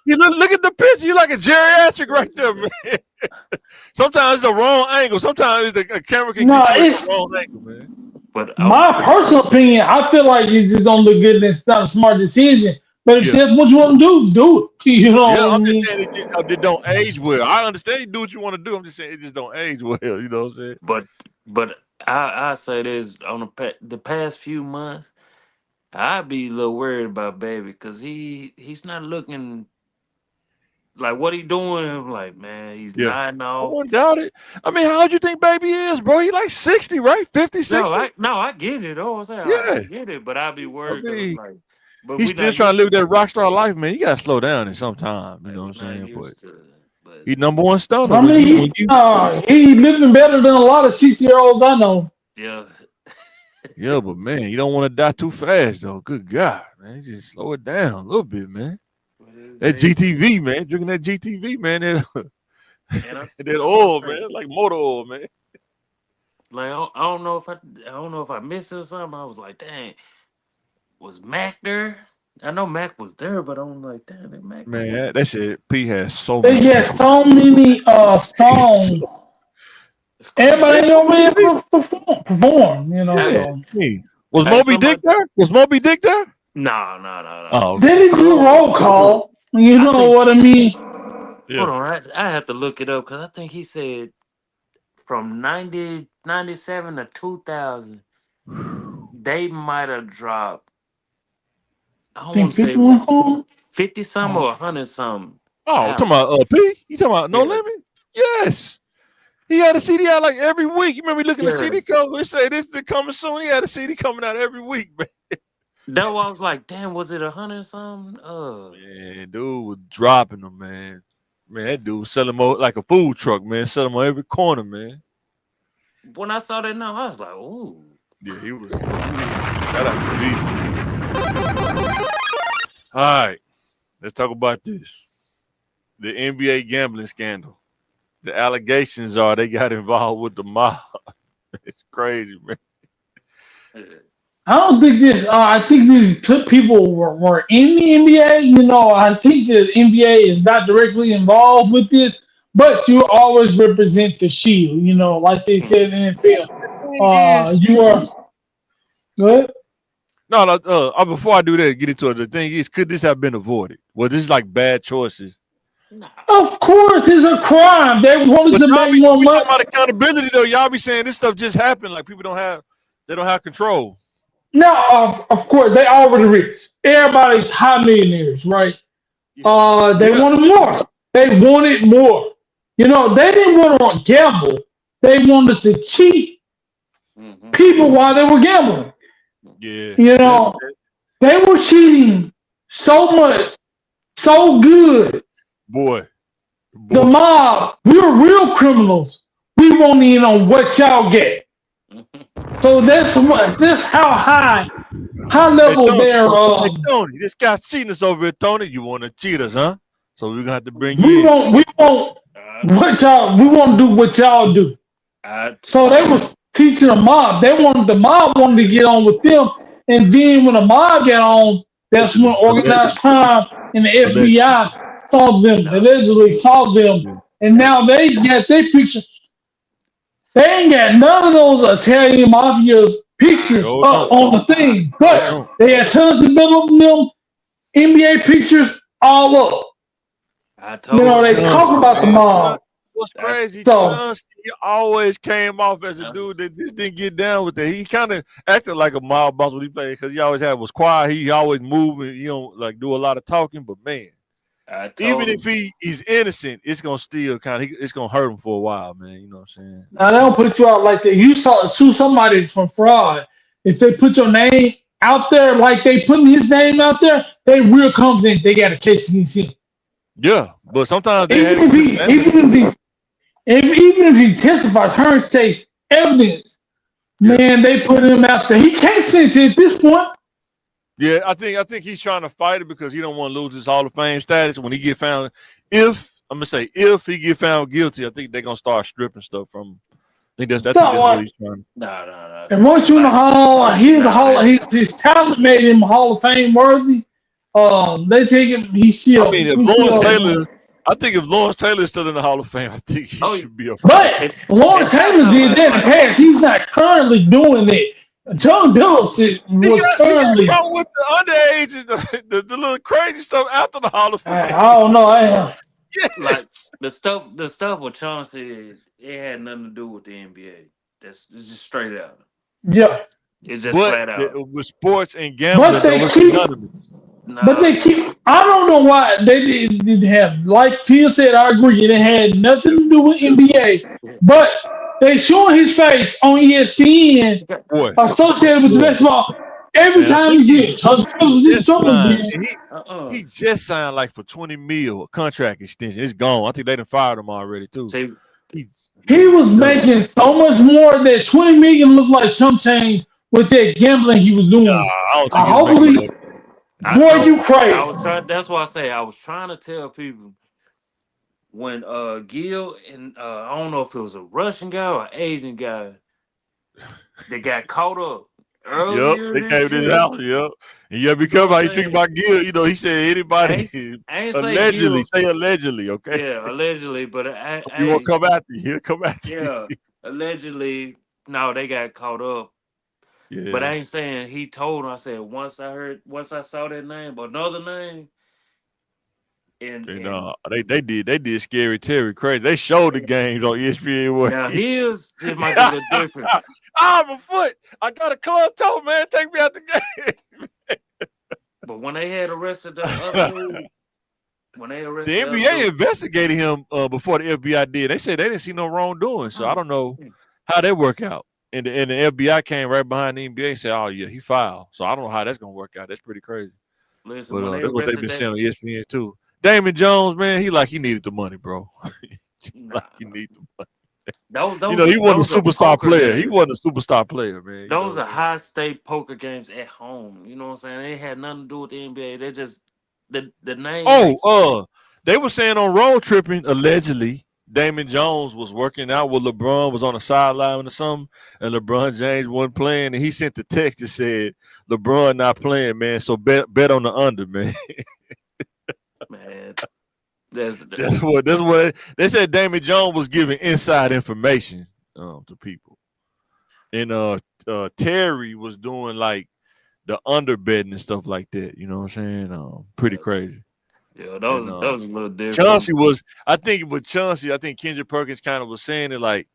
You look at the picture. You like a geriatric right there, man. Sometimes it's the wrong angle. Sometimes the camera can get you the wrong angle, man. But my personal opinion, I feel like you just don't look good and it's not a smart decision. But if that's what you want to do it. You know what I'm I mean? just saying it don't age well. I understand you do what you want to do. I'm just saying it just don't age well. You know what I'm saying? But I say this on the past few months, I'd be a little worried about Baby because he's not looking like what he doing. I'm like, man, he's not now. I wouldn't doubt it. I mean, how old you think Baby is, bro? He like 60, right? 50, 60? I get it. Oh, I get it, but I'd be worried. But he's still trying to live that rock star life, man. You gotta slow down in some time. You know what I'm saying? But he's number one stoner. I mean, he living better than a lot of 60-year-olds I know. Yeah. Yeah, but man, you don't want to die too fast though. Good God, man, just slow it down a little bit, man. That GTV, man, drinking that GTV, man, that oil, man, like motor oil, man. Like I don't know if I missed it or something. I was like, dang, was Mac there? I know Mac was there, but I'm like, damn, that Mac. Man, that shit. P has so They many. got so many songs. Everybody ain't gonna be able to perform, you know. So. Was Moby Dick there? Was Moby Dick there? No. Oh, They didn't do roll call. You know what I mean? Hold on, I have to look it up because I think he said from 97 to 2000, they might have dropped. I don't want to say 50 something or 100 something. Oh, talking about P? You talking about No Limit? Yes. He had a CD out like every week. You remember looking at the CD cover? It said this is coming soon. He had a CD coming out every week, man. That was like, damn, was it 100 something? Man, dude was dropping them, man. Man, that dude was selling them like a food truck, man. Selling them on every corner, man. When I saw that now, I was like, ooh. Yeah, he was. Shout out to B. All right, let's talk about this. The NBA gambling scandal. The allegations are they got involved with the mob. It's crazy, man. I don't think this. I think these people were in the NBA. You know, I think the NBA is not directly involved with this, but you always represent the shield. You know, like they said in the NFL. You are good. No. Before I do that, get into it. The thing is, could this have been avoided? Was this like bad choices? Of course, it's a crime. They wanted to make more money. Talking about accountability, though. Y'all be saying this stuff just happened. Like people don't have control. No, of course they already rich. Everybody's high millionaires, right? They wanted more. They wanted more. You know, they didn't want to gamble. They wanted to cheat people while they were gambling. Yeah. You know, they were cheating so much, so good. Boy. The mob, we're real criminals. We won't in on what y'all get. So that's how high level they're. Hey, Tony, this guy's cheating us over here, Tony. You want to cheat us, huh? So we're gonna have to bring you in. We won't what y'all. We want to do what y'all do. So they was teaching the mob. The mob wanted to get on with them, and then when the mob got on, that's when organized crime and the FBI saw them, allegedly saw them, and now they got their picture. They ain't got none of those Italian mafia's pictures up on the thing, but they had tons of them NBA pictures all up. You know, they talk about the mob. What's crazy? Chauncey always came off as a dude that just didn't get down with that. He kind of acted like a mob boss when he played because he always was quiet. He always moving. He don't like do a lot of talking, but man. Even if he's innocent, it's gonna still it's gonna hurt him for a while, man. You know what I'm saying? Now they don't put you out like that. You sue somebody from fraud. If they put your name out there like they putting his name out there, they real confident they got a case against him. Yeah, but sometimes even if he testifies, Hearns takes evidence. Man, they put him out there. He can't sense it at this point. Yeah, I think he's trying to fight it because he don't want to lose his Hall of Fame status when he get found. If he get found guilty, I think they're gonna start stripping stuff from him. I think that's what he's trying. No. And once you're in the Hall, his talent made him Hall of Fame worthy. They take him. I think if Lawrence Taylor is still in the Hall of Fame, I think he should be up. But Lawrence Taylor did that in the past. He's not currently doing it. John Billups was currently with the underage and the little crazy stuff after the Hall of Fame. I don't know. Like the stuff with Chauncey, it had nothing to do with the NBA. It's just straight out. Yeah, it's just flat out. With sports and gambling, but they keep. I don't know why they didn't have. Like Phil said, I agree. It had nothing to do with NBA, but they showing his face on ESPN associated with the basketball every time he's in. He just signed like for $20 million contract extension. It's gone. I think they done fired him already too. He was making so much more that $20 million looked like chump change with that gambling he was doing. I don't think he'll Hopefully, make it. boy, you crazy. I was trying. That's why I say I was trying to tell people when Gil and I don't know if it was a Russian guy or an Asian guy that got caught up earlier. Yep, they came to his house. Yep, and you gotta be careful how you think about Gil. You know, he said anybody I ain't allegedly say allegedly. Okay, yeah, allegedly, but he won't come after you. He'll come after yeah, allegedly. No, they got caught up. you. Yeah, But I ain't saying he told him. I said once I saw that name, but another name, and they did Scary Terry crazy. They showed the games on ESPN. now his it might be a little different. I'm a foot. I got a club toe, man. Take me out the game. But when they had arrested the other dude, when they The arrested NBA investigated him before the FBI did. They said they didn't see no wrongdoing, so I don't know how that work out. And the FBI came right behind the NBA and said, "Oh yeah, he filed." So I don't know how that's gonna work out. That's pretty crazy. Listen, But when they that's what they've been arrested saying on ESPN too. Damon Jones, man, he needed the money, bro. He need the money. Those, He wasn't a superstar player. Games. He wasn't a superstar player, man. Those are high stake poker games at home. You know what I'm saying? They had nothing to do with the NBA. They just the name. They were saying on Road Tripping, allegedly, Damon Jones was working out with LeBron, was on the sideline or something, and LeBron James wasn't playing, and he sent the text that said, LeBron not playing, man, so bet on the under, man. Man, that's what they said. Damon Jones was giving inside information to people, and Terry was doing like the under betting and stuff like that. You know what I'm saying? Pretty crazy. Yeah, that was a little different. Chauncey was, I think with Chauncey, I think Kendrick Perkins kind of was saying it like,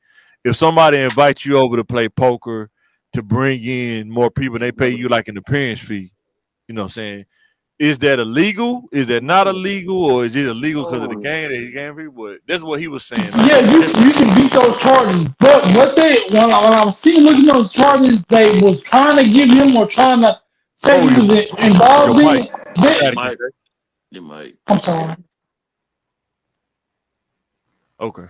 if somebody invites you over to play poker to bring in more people, and they pay you like an appearance fee. You know what I'm saying? Is that illegal? Is that not illegal? Or is it illegal because of the game that he gave people? That's what he was saying. Yeah, you can beat those charges. But when I was looking at those charges, they was trying to give him or trying to say he was involved in it. You might. I'm sorry. Okay.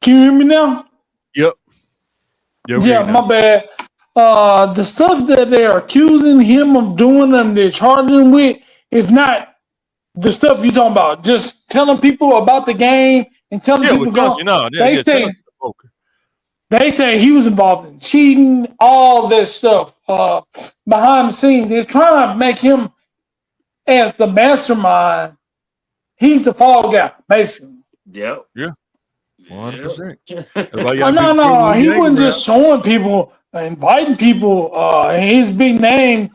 Can you hear me now? Yep. Yeah, my bad. The stuff that they're accusing him of doing and they're charging him with is not the stuff you're talking about. Just telling people about the game and telling people they say he was involved in cheating, all this stuff behind the scenes. They're trying to make him as the mastermind. He's the fall guy, basically. Yep. Yeah. 100%. No, he wasn't just showing people, inviting people, and his big name,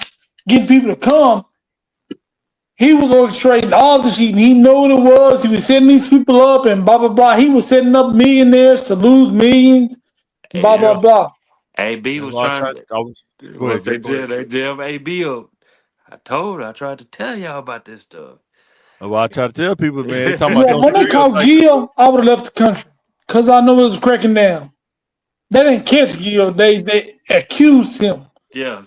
getting people to come. He was orchestrating all the shit. He knew what it was. He was setting these people up and blah, blah, blah. He was setting up millionaires to lose millions, blah, blah, blah. AB was trying to. They jammed AB up. I tried to tell y'all about this stuff. Well, I try to tell people, man. When they caught Gil, I would have left the country because I know it was cracking down. They didn't catch Gil. They accused him. Yeah.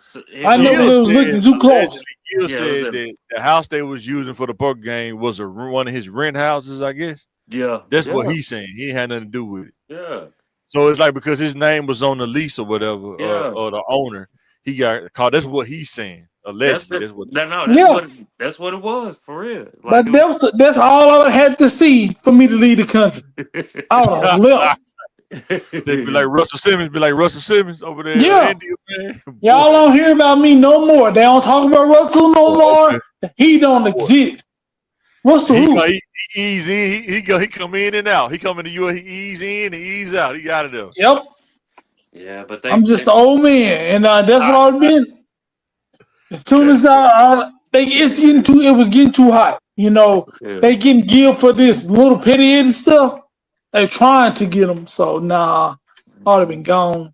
I know it was looking too close. Gil said that the house they was using for the poker game was one of his rent houses, I guess. Yeah. That's what he's saying. He ain't had nothing to do with it. Yeah. So it's like because his name was on the lease or whatever, or the owner, he got caught. That's what he's saying. Allegedly, that's what it was for real. Like that's all I had to see for me to leave the country. I would have left. They'd be like Russell Simmons over there. Yeah. In India, man. Y'all don't hear about me no more. They don't talk about Russell no more. He don't exist. Russell he ease in. He come in and out. He come into you. He ease in and ease out. He out of there. Yep. Yeah, but I'm just an old man, and that's what I've been. As soon as it was getting too hot. You know, they getting Gil for this little petty and stuff. They trying to get him. So I would have been gone.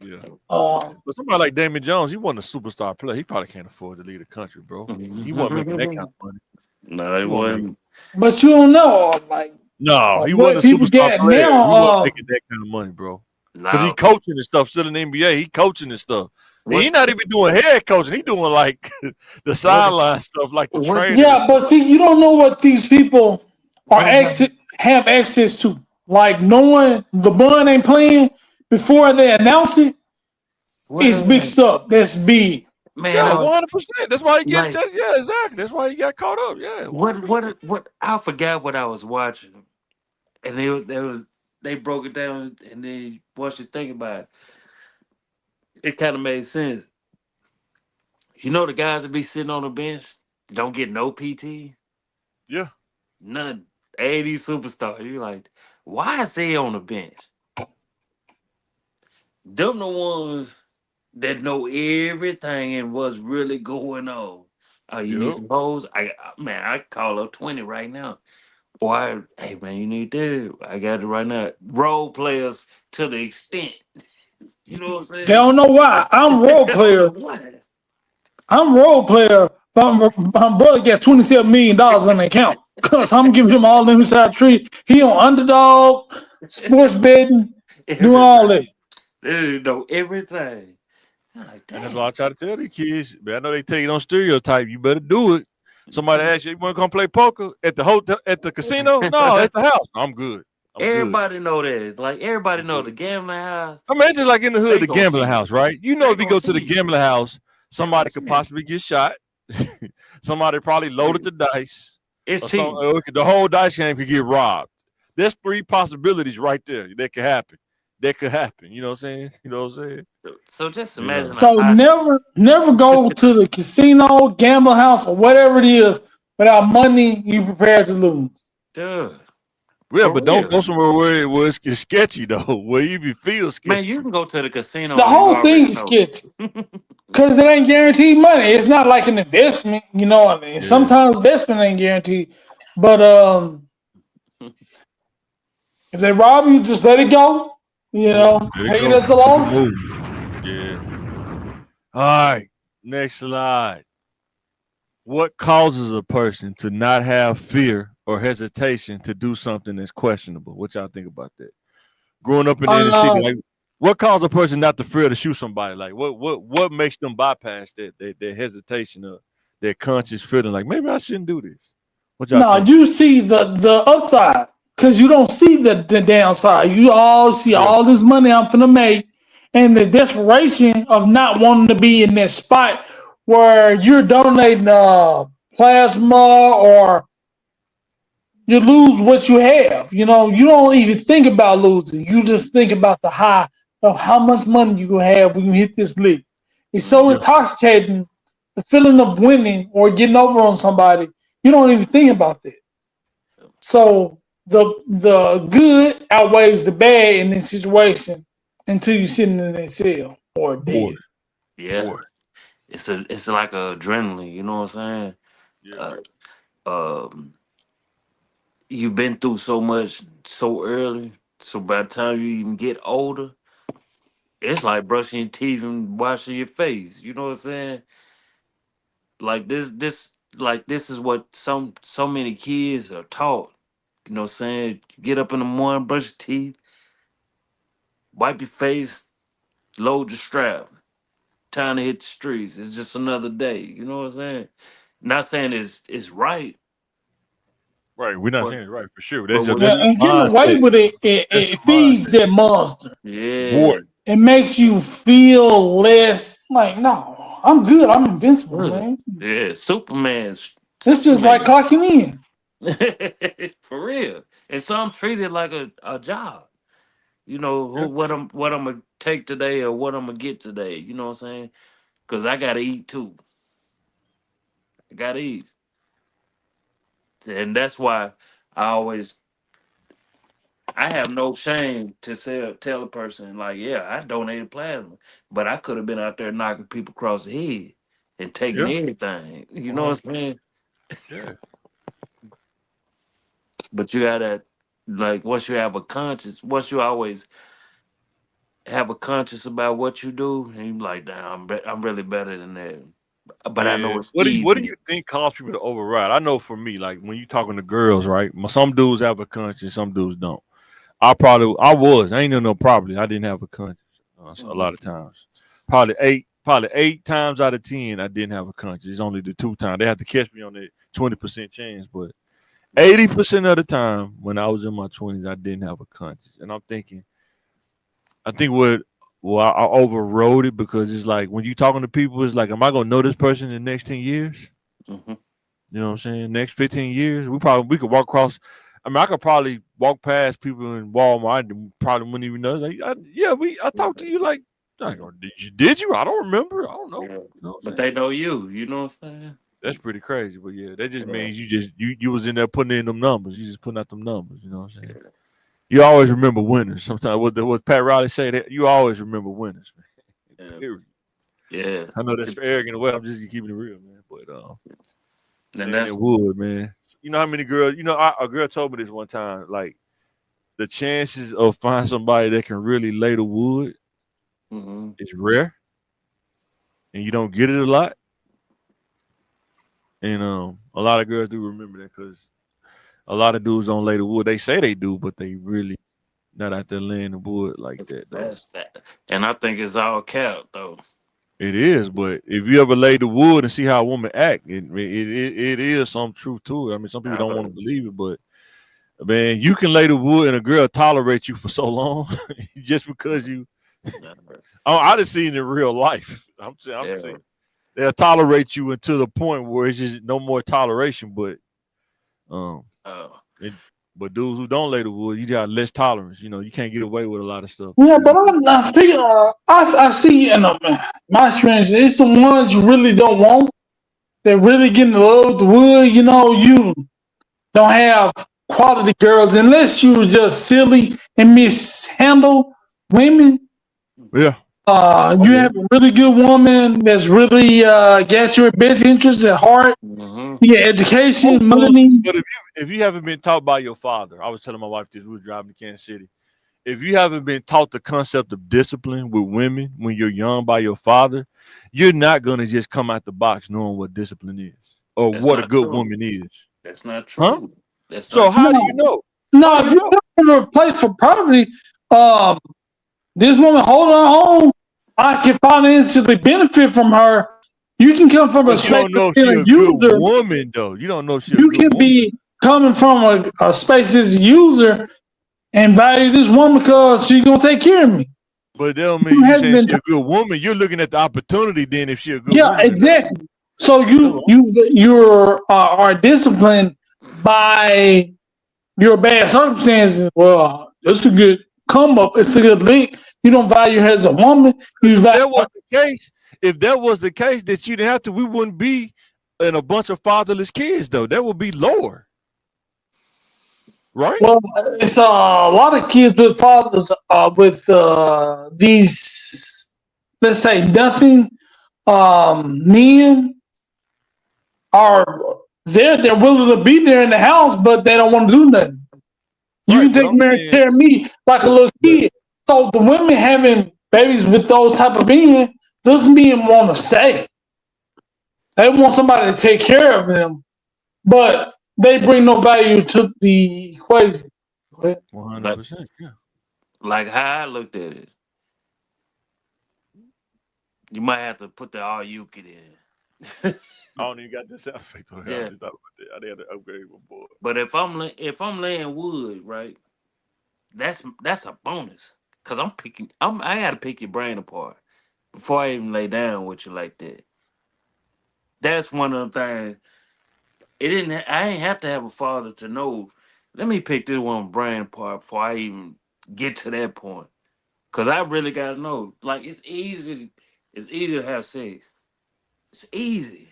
Yeah. But somebody like Damon Jones, he wasn't a superstar player. He probably can't afford to leave the country, bro. He wasn't making that kind of money. No, he wasn't. But you don't know, he wasn't a superstar player. He wasn't making that kind of money, bro. Because he coaching and stuff still in the NBA. He coaching and stuff. He not even doing head coaching. He doing like the sideline stuff, like the training. Yeah, but see, you don't know what these people have access to. Like knowing LeBron ain't playing before they announce it. It's big stuff. That's big. Man, Yeah, I was 100%. That's why he gets. like, Yeah, exactly. That's why he got caught up. Yeah, 100%. what? I forgot what I was watching, and they broke it down, and then once you think about it, it kind of made sense. You know, the guys that be sitting on the bench don't get no PT, Yeah, none. 80 superstars. You like, why is they on the bench? Them the ones that know everything and what's really going on. Oh, you need yep. some hoes? Man, I call up 20 right now. Or hey man, you need this. I got it right now. Role players to the extent. You know what I'm They saying? don't know why. I'm role player. What? I'm role player. But my brother got $27 million on the account because I'm giving him all them inside the tree. He on underdog, sports betting, doing all that. They know everything. I'm like, And that's damn. why I try to tell these kids. But I know they take it on stereotype. You better do it. Somebody asks you want to come play poker at the hotel, at the casino? No, at the house. I'm good. I'm good. Everybody know that. Like everybody know the gambling house. I mean, it's just like in the hood, They the gonna gambling see house, you. right? You know, They if you gonna go to the see you. gambling house, somebody could see you. possibly get shot. Somebody probably loaded the dice. It's Or cheap. the whole dice game could get robbed. There's 3 possibilities right there that could happen. That could happen. You know what I'm saying? You know what I'm saying? So just Yeah. imagine So never go to the casino, gamble house, or whatever it is without money you prepared to lose. Duh. Yeah, For but don't real. go somewhere where it's sketchy though, where you be feel sketchy. Man, you can go to the casino. The and you whole thing already is know. sketchy because it ain't guaranteed money. It's not like an investment. You know what I mean? Yeah. Sometimes investment ain't guaranteed, but if they rob you, just let it go. You know, There take you it go. as a loss. Yeah. All right. Next slide. What causes a person to not have fear or hesitation to do something that's questionable? What y'all think about that? Growing up in the inner city, like what causes a person not to fear to shoot somebody? Like what makes them bypass that hesitation or their conscious feeling like maybe I shouldn't do this? What y'all No, think? you see the upside because you don't see the downside. You all see all this money I'm finna make, and the desperation of not wanting to be in that spot where you're donating plasma or you lose what you have. You know, you don't even think about losing. You just think about the high of how much money you gonna have when you hit this lick. It's so intoxicating, the feeling of winning or getting over on somebody. You don't even think about that. So the good outweighs the bad in this situation until you're sitting in that cell or dead. Yeah. It's like a adrenaline, you know what I'm saying? Yeah. You've been through so much so early, so by the time you even get older, it's like brushing your teeth and washing your face. You know what I'm saying? Like this is what so many kids are taught. You know what I'm saying? You get up in the morning, brush your teeth, wipe your face, load your strap. Time to hit the streets. It's just another day. You know what I'm saying? Not saying it's right. Right. We're not But- saying it right for sure. but That's what- just And getting away mindset. with it feeds that monster. Yeah. Boy. It makes you feel less like, no, I'm good. I'm invincible, man. Yeah, Superman's. It's just like clocking in. For real. And some treat it like a job. You know, what I'm gonna take today or what I'm gonna get today. You know what I'm saying? Cause I gotta eat too. I gotta eat. And that's why I have no shame to tell a person like, yeah, I donated plasma, but I could have been out there knocking people across the head and taking Yeah. everything. You know what I'm saying? Yeah. But you gotta once you always have a conscience about what you do, and you like, damn, I'm really better than that. But I know it's what do easy. you think causes people to override? I know for me, like when you talking to girls, right? Some dudes have a conscience, some dudes don't. I ain't know properly. I didn't have a conscience a lot of times. Probably eight times out of 10, I didn't have a conscience. It's only the 2 times they have to catch me on that 20% chance, but 80% of the time when I was in my 20s, I didn't have a conscience. And I'm thinking, I think what well, I overrode it because it's like when you talking to people, it's like, am I gonna know this person in the next 10 years? Mm-hmm. You know what I'm saying? Next 15 years, we could walk across. I mean, I could probably walk past people in Walmart and probably wouldn't even know. Like, I talked to you like, did you? I don't remember. I don't know. Yeah. You know what I'm But saying? they know you. You know what I'm saying? That's pretty crazy. But yeah, that just Yeah. means you was in there putting in them numbers. You just putting out them numbers. You know what I'm saying? Yeah. You always remember winners. Sometimes what Pat Riley say, that you always remember winners. Man. Yeah. Period. Yeah. I know that's arrogant way. I'm just keeping it real, man. But And man, that's it would, man. You know how many girls? You know, a girl told me this one time. Like the chances of finding somebody that can really lay the wood mm-hmm. is rare, and you don't get it a lot. And a lot of girls do remember that because a lot of dudes don't lay the wood. They say they do, but they really not out there laying the wood like that. Though. That's that. And I think it's all cap though. It is, but if you ever lay the wood and see how a woman act, it is some truth to it. I mean, some people don't want to believe it, but man, you can lay the wood and a girl tolerate you for so long just because you. I just seen it in real life. I'm saying they'll tolerate you until the point where it's just no more toleration. But but dudes who don't lay the wood, you got less tolerance. You know, you can't get away with a lot of stuff. Yeah, but I figure I see in my experience, it's the ones you really don't want. They're really getting in love with the wood. You know, you don't have quality girls unless you just silly and mishandle women. Yeah. You have a really good woman that's really got your best interests at heart. Mm-hmm. You get education, money. But if you haven't been taught by your father, I was telling my wife this, we were driving to Kansas City. If you haven't been taught the concept of discipline with women when you're young by your father, you're not gonna just come out the box knowing what discipline is or That's what a not good true. woman is. That's not true. Huh? That's So not how true. do you know? No, if you come from a place for poverty, this woman holding her home, I can financially benefit from her. You can come from a But you space don't know of if she's being a a good user. woman, though. You don't know if she's a You good can woman. be coming from a space as a user and value this woman because she's gonna take care of me. But that don't mean you saying she's a good woman. You're looking at the opportunity then if she's a good Yeah, woman. exactly. So you are disciplined by your bad circumstances. Well, it's a good come up. It's a good link. You don't value her as a woman. You value If that was the case, that you didn't have to, we wouldn't be in a bunch of fatherless kids, though. That would be lower. Right? Well, it's a lot of kids with fathers with these, let's say, nothing men are there. They're willing to be there in the house, but they don't want to do nothing. You can take care of me like a little kid. So the women having babies with those type of men, those men want to stay. They want somebody to take care of them, but they bring no value to the equation. 100%. Yeah. Like how I looked at it, you might have to put the all you kid in. I don't even got this sound effect on here. Yeah. I had to upgrade my board. But if I'm laying wood, right, that's a bonus. Cause I gotta pick your brain apart before I even lay down with you like that. That's one of the things. I ain't have to have a father to know. Let me pick this one brain apart before I even get to that point. Cause I really gotta know. Like it's easy to have sex. It's easy.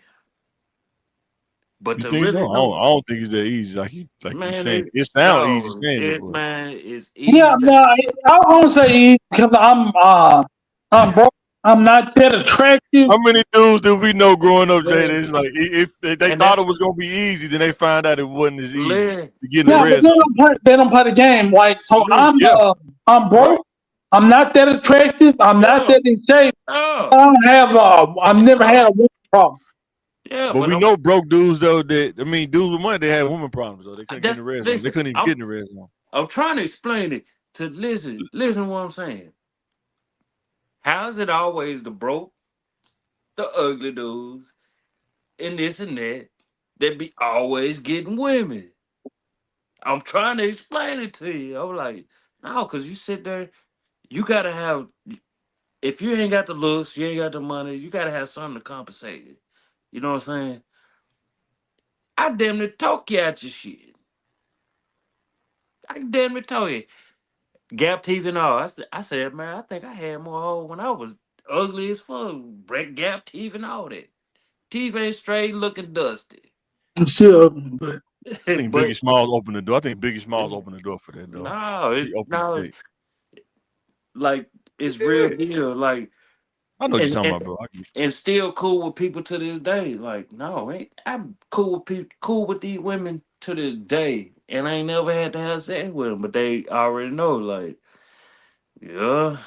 But You to think really so? know, I don't think it's that easy. Like you saying, it sounds easy saying it, but man, it's easy. Yeah, no, I won't say because I'm broke. I'm not that attractive. how many dudes did we know growing up, Jay? It's like if they thought it was gonna be easy, then they find out it wasn't as easy to get in the Yeah, red but they don't play the game. Like so, I'm broke. I'm not that attractive. I'm not that in shape. I don't have. I've never had a woman problem. Yeah, but we know broke dudes though. Dudes with money, they had woman problems though. They couldn't get in the red zone. They couldn't even get in the red zone. I'm trying to explain it to listen to what I'm saying. How is it always the broke, the ugly dudes, and this and that be always getting women? I'm trying to explain it to you. I'm like, no, because you sit there, you gotta have if you ain't got the looks, you ain't got the money, you gotta have something to compensate it. You know what I'm saying? I damn near talk you out your shit. I damn near told you. Gap teeth and all. I said, man, I think I had more hoes when I was ugly as fuck. Break gap teeth and all that. Teeth ain't straight, looking dusty. I'm still ugly, but I think But Biggie Smalls opened the door. I think Biggie Smalls opened the door for that, though. no, He opened the gate. like it's real deal. Like I know what you're and, talking and about, bro. and still cool with people to this day. Like, no, I'm cool with people, cool with these women to this day. And I ain't never had to have sex with them, but they already know, like, yeah,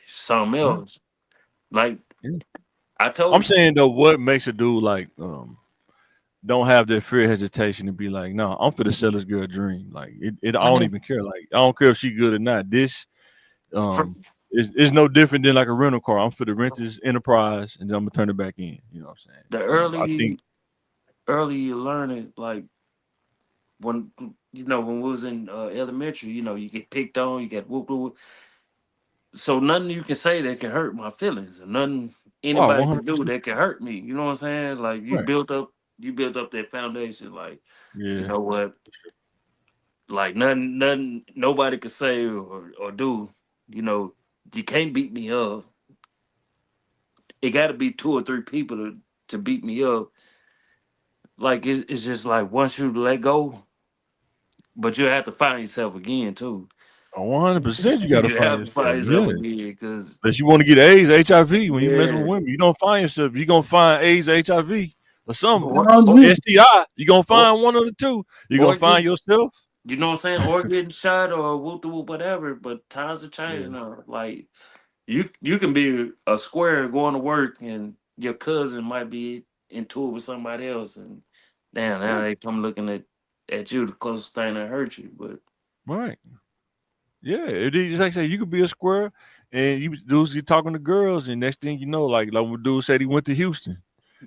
something Yeah. else. Like Yeah. I told I'm saying though, what makes a dude like don't have that fear, hesitation to be like, no, I'm for the sell this girl dream. Like I don't even care. Like I don't care if she good or not. This is no different than like a rental car. I'm for the renters enterprise, and then I'm gonna turn it back in. You know what I'm saying? the I think early you learn it, like when when we was in elementary, you get picked on, you get whoop whoop. So nothing you can say that can hurt my feelings, and nothing wow, anybody can do 100%. that can hurt me. You know what I'm saying? Like Right. you built up that foundation. Like you Yeah. know what? Like nothing, nobody could say or do. You know, you can't beat me up. It got to be two or three people to beat me up. Like it's just like once you let go, but you have to find yourself again too. 100%. You got to You find have to yourself. find yourself Yeah. again because Unless you want to get AIDS, HIV, when you mess with yeah, women, you don't find yourself. You're gonna find AIDS, HIV, or something, or, or or, STI. You're gonna or, find one of the two. You're or gonna find get yourself. you know what I'm saying, or getting shot or whoop the whoop whatever. But times are changing Yeah. now. Like you can be a square going to work and your cousin might be into it with somebody else, and damn, now Yeah. they come looking at you the closest thing that hurt you. But Right. Yeah. It is like I say, you could be a square, and you dudes you talking to girls, and next thing you know, like when dude said he went to Houston,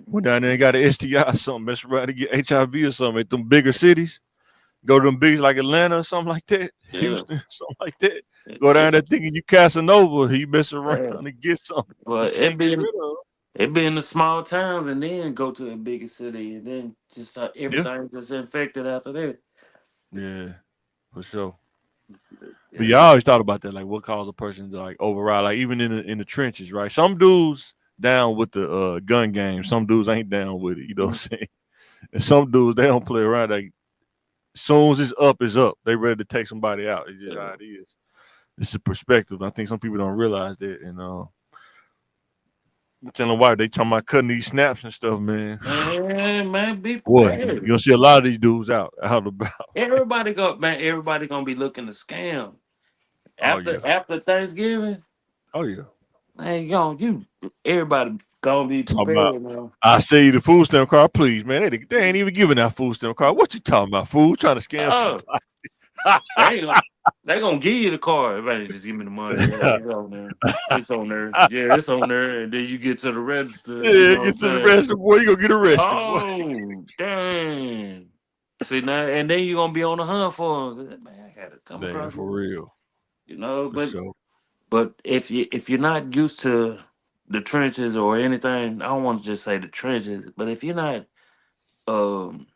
went down there and got an STI or something, mess around to get HIV or something at them bigger cities. Go to them bigs like Atlanta or something like that, yeah, Houston, something like that. it, Go down it, there thinking you Casanova, you mess around yeah. and get something you But can't get rid of. it be in the small towns and then go to a bigger city and then just Yeah, everything just infected after that. yeah, for sure. But Yeah. yeah, I always thought about that, like what caused a person to like override, like even in the trenches, right? Some dudes down with the gun game, some dudes ain't down with it. You know what I'm saying? And some dudes they don't play around. Like as soon as it's up, it's up. They ready to take somebody out. It's just how it is. It's a perspective. I think some people don't realize that, and I'm telling why they talking about cutting these snaps and stuff, man. Man, be Boy, you're prepared. gonna see a lot of these dudes out and about. Everybody gonna be looking to scam. Oh yeah, After Thanksgiving, oh yeah. man, everybody gonna be Talking about, prepared now. I say the food stamp card, please, man. They ain't even giving that food stamp card. What you talking about, fool? Trying to scam Oh, somebody? they ain't gonna, they gonna give you the card. Everybody just give me the money. Yeah, here you go, man. It's on there. Yeah, it's on there. And then you get to the register. You Yeah, know what I'm get to the saying? register, boy. You gonna get arrested, boy. Oh, dang. See now, and then you're gonna be on the hunt for 'em. Man, I gotta come Man, across for it. real, for But sure. if you're not used to the trenches or anything, I don't want to just say the trenches, but if you're not um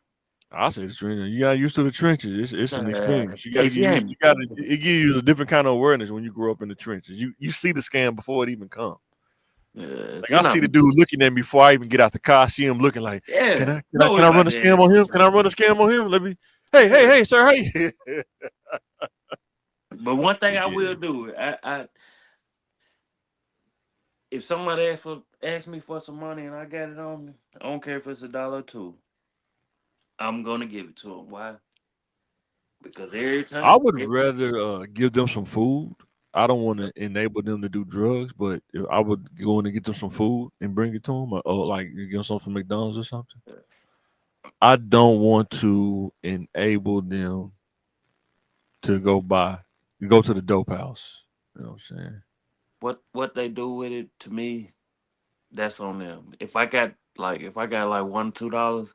I say the trenches. You got used to the trenches. It's an experience. You got to if get you used. ain't You got to. It gives you a different kind of awareness when you grow up in the trenches. You see the scam before it even comes. if Like you're I not see the dude looking at me before I even get out the car. I see him looking like, yeah, can I run a scam on him? Can I run a scam on him? Let me. Hey, sir, hey. but one thing But I yeah, will do, I if somebody ask me for some money and I got it on me, I don't care if it's $1 or two, I'm gonna give it to them. Why? Because every I time, would rather give them some food. I don't want to enable them to do drugs, but if I would go in and get them some food and bring it to them, or like you give them something from McDonald's or something. I don't want to enable them to go to the dope house. You know what I'm saying? what they do with it to me, that's on them. If I got like $1, $2,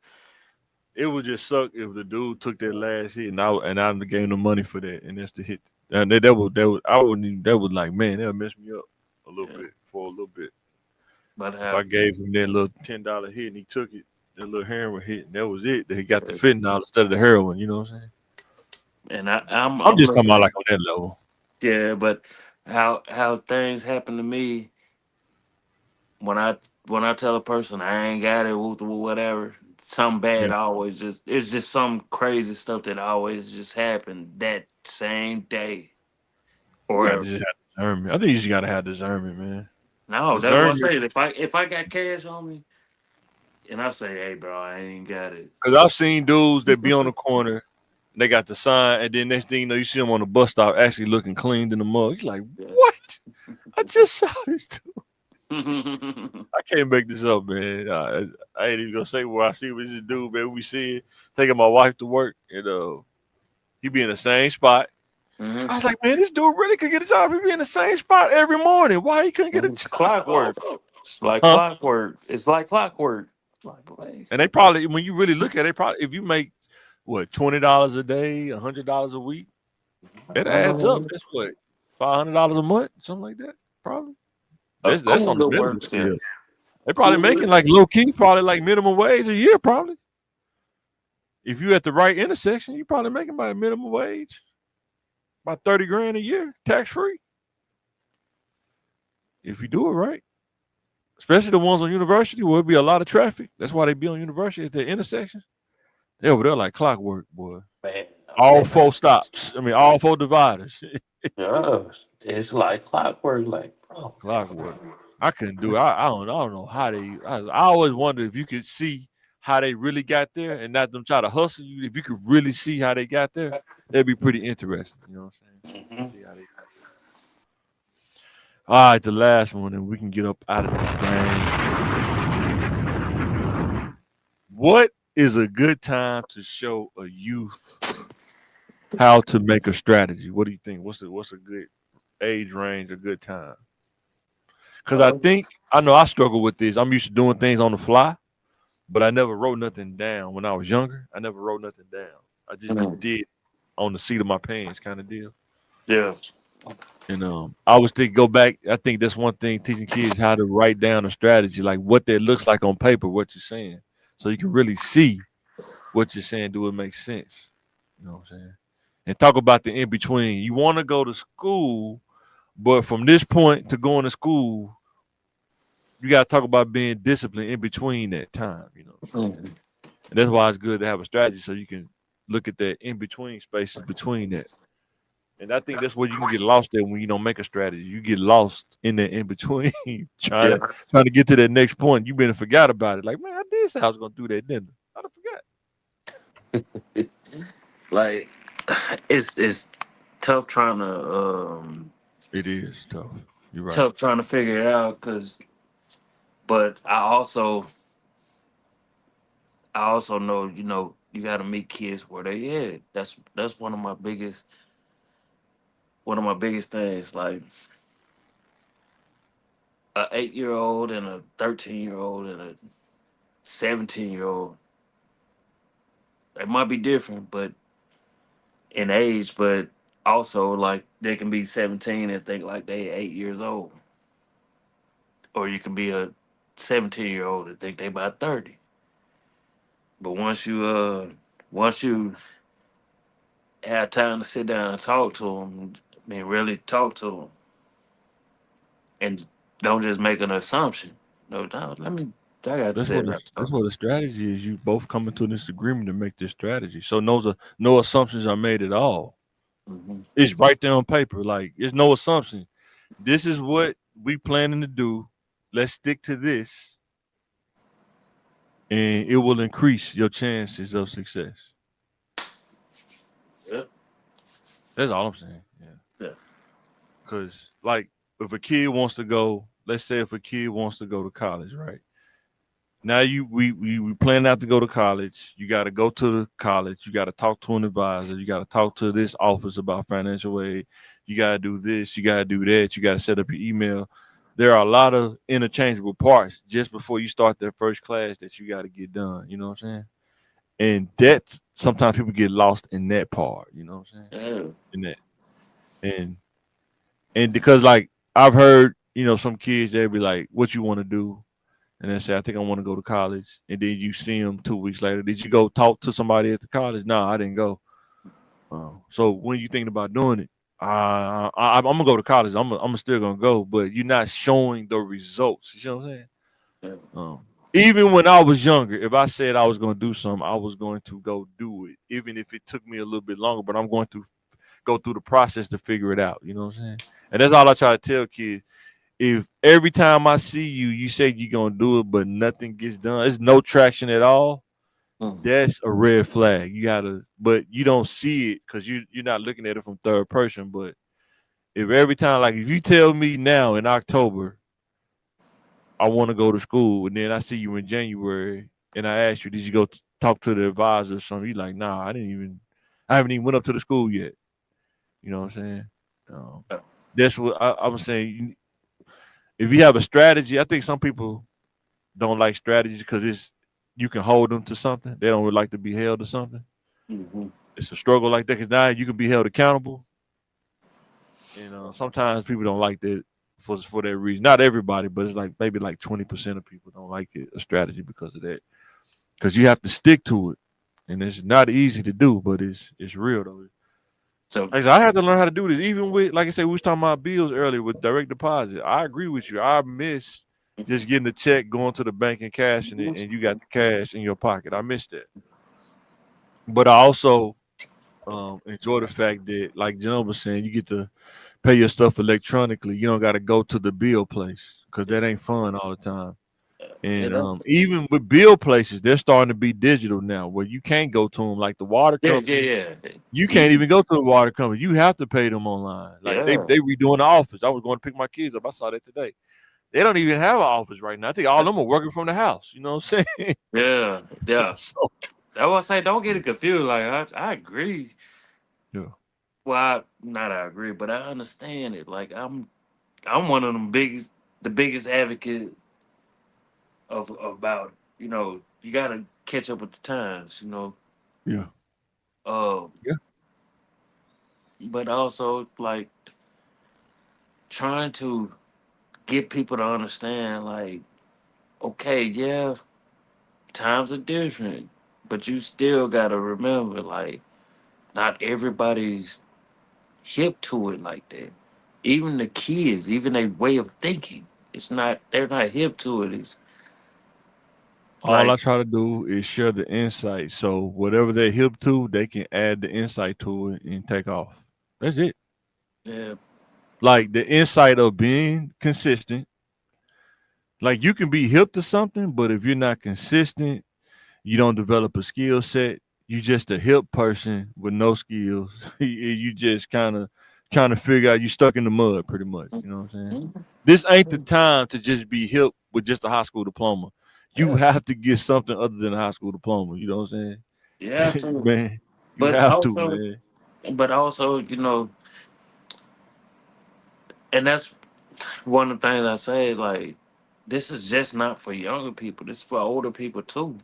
It would just suck if the dude took that last hit and I gave him the money for that, and that's the hit. And that would I wouldn't even, that would like, man, that would mess me up. a little bit for a little bit. But If I gave him that little $10 hit and he took it, that little heroin hit, and that was it. That he got the fentanyl instead of the heroin. You know what I'm saying? and I'm I'm just talking looking, about like on that level. yeah, but how things happen to me when I tell a person I ain't got it, whatever, something bad Yeah. always just it's just some crazy stuff that always just happened that same day. You gotta Or just have discernment. I think you just gotta have discernment, man. no, that's what I Discernment. said. If I got cash on me and I say, hey bro, I ain't got it. Cause I've seen dudes that be on the corner, and they got the sign, and then next thing you know, you see them on the bus stop actually looking clean in the mug. You're like, what? I just saw this dude. I can't make this up, man. I ain't even gonna say where I see what this dude, man. We see it, taking my wife to work, and he be in the same spot. Mhm. I was like, man, this dude really could get a job. He be in the same spot every morning. Why he couldn't get a It's job? clockwork. It's like Huh? clockwork. It's like clockwork. Like, boy, And they probably, when you really look at it, probably if you make what $20 a day, $100 a week, it adds up. That's what $500 a month, something like that. Probably. a That's on the cooler minimum works there. scale. They probably making like low key, probably like minimum wage a year, probably. If you at the right intersection, you probably making by minimum wage, about 30 grand a year, tax free. If you do it right, especially the ones on University where it be a lot of traffic. That's why they be on University at the intersection. They over there like clockwork, boy. Man, All four stops. I mean, all four dividers. yeah, it's like clockwork. Like, bro, Clockwork. I couldn't do it. I don't know how they. I always wonder if you could see how they really got there, and not them try to hustle you. If you could really see how they got there, that'd be pretty interesting. You know what I'm saying? Mhm. See how they- All right, the last one, and we can get up out of this thing. What is a good time to show a youth how to make a strategy? What do you think? What's a good age range, a good time? Because I know I struggle with this. I'm used to doing things on the fly, but I never wrote nothing down when I was younger. I never wrote nothing down. I just did on the seat of my pants kind of deal. yeah, And I always think go back. I think that's one thing, teaching kids how to write down a strategy, like what that looks like on paper, what you're saying, so you can really see what you're saying. Do it make sense? You know what I'm saying? And talk about the in between. You want to go to school, but from this point to going to school, you got to talk about being disciplined in between that time. You know, Mhm. and that's why it's good to have a strategy so you can look at that in between spaces between that. And I think that's where you can get lost at when you don't make a strategy. You get lost in that in between, trying to get to that next point. You've been forgot about it. Like, man, I did say I was gonna do that, didn't I? I forgot. like it's tough trying to It is tough. You're right. tough trying to figure it out but I also know, you got to meet kids where they at. That's one of my biggest things. Like a 8-year-old and a 13-year-old and a 17-year-old, it might be different, but in age, but also like they can be 17 and think like they 8 years old, or you can be a 17-year-old and think they about 30. But once you have time to sit down and talk to them, I mean, really talk to them, and don't just make an assumption. No, I got to That's sit what down. that's what a strategy is. You both come into this agreement to make this strategy. So no assumptions are made at all. Mhm. It's right there on paper. Like it's no assumption. This is what we planning to do. Let's stick to this, and it will increase your chances of success. Yeah. That's all I'm saying. Yeah. Yeah. Because like if a kid wants to go, let's say if a kid wants to go to college, right? Now we plan out to go to college. You got to go to the college. You got to talk to an advisor. You got to talk to this office about financial aid. You got to do this. You got to do that. You got to set up your email. There are a lot of interchangeable parts just before you start that first class that you got to get done. You know what I'm saying? And that's sometimes people get lost in that part. You know what I'm saying? Yeah. In that, and because like I've heard you know, some kids they'll be like, "What you want to do?" And they say, "I think I want to go to college." And then you see them 2 weeks later. Did you go talk to somebody at the college? No, I didn't go. So when you thinking about doing it, I'm gonna go to college. I'm still gonna go, but you're not showing the results. You know what I'm saying? Yeah. Even when I was younger, if I said I was gonna do something, I was going to go do it, even if it took me a little bit longer. But I'm going to go through the process to figure it out. You know what I'm saying? And that's all I try to tell kids. If every time I see you, you say you're gonna do it, but nothing gets done, there's no traction at all. That's a red flag. You gotta, but you don't see it because you're not looking at it from third person. But if every time, like if you tell me now in October, I want to go to school, and then I see you in January, and I ask you, did you go talk to the advisor or something? You like, nah, I haven't even went up to the school yet. You know what I'm saying? That's what I was saying. If you have a strategy, I think some people don't like strategies because you can hold them to something. They don't really like to be held to something. Mm-hmm. It's a struggle like that because now you can be held accountable. And sometimes people don't like that for that reason. Not everybody, but it's like maybe like 20% of people don't like a strategy because of that. Because you have to stick to it, and it's not easy to do, but it's real though. So like I had to learn how to do this. Even with, like I said, we was talking about bills earlier with direct deposit. I agree with you. I miss just getting the check, going to the bank and cashing it, and you got the cash in your pocket. I miss that. But I also enjoy the fact that, like John was saying, you get to pay your stuff electronically. You don't got to go to the bill place because that ain't fun all the time. And even with bill places, they're starting to be digital now, where you can't go to them like the water company. yeah. You can't even go to the water company. You have to pay them online. Like they redoing the office. I was going to pick my kids up. I saw that today. They don't even have an office right now. I think all of them are working from the house. You know what I'm saying? Yeah. So, I was say, don't get it confused. Like I agree. yeah. Well, I agree, but I understand it. Like I'm one of the biggest advocate about you got to catch up with the times. Yeah. Yeah. But also like trying to get people to understand, like, okay, yeah, times are different, but you still gotta remember, like, not everybody's hip to it like that. Even the kids, even their way of thinking, they're not hip to it. It's All I like, try to do is share the insight. So whatever they're hip to, they can add the insight to it and take off. That's it. yeah, Like the insight of being consistent. Like you can be hip to something, but if you're not consistent, you don't develop a skill set. You just a hip person with no skills. You just kind of trying to figure out you stuck in the mud pretty much. You know what I'm saying? This ain't the time to just be hip with just a high school diploma. You have to get something other than a high school diploma. You know what I'm yeah, saying? Man, you but have to, also, man. and that's one of the things I say, like, this is just not for younger people. This is for older people too.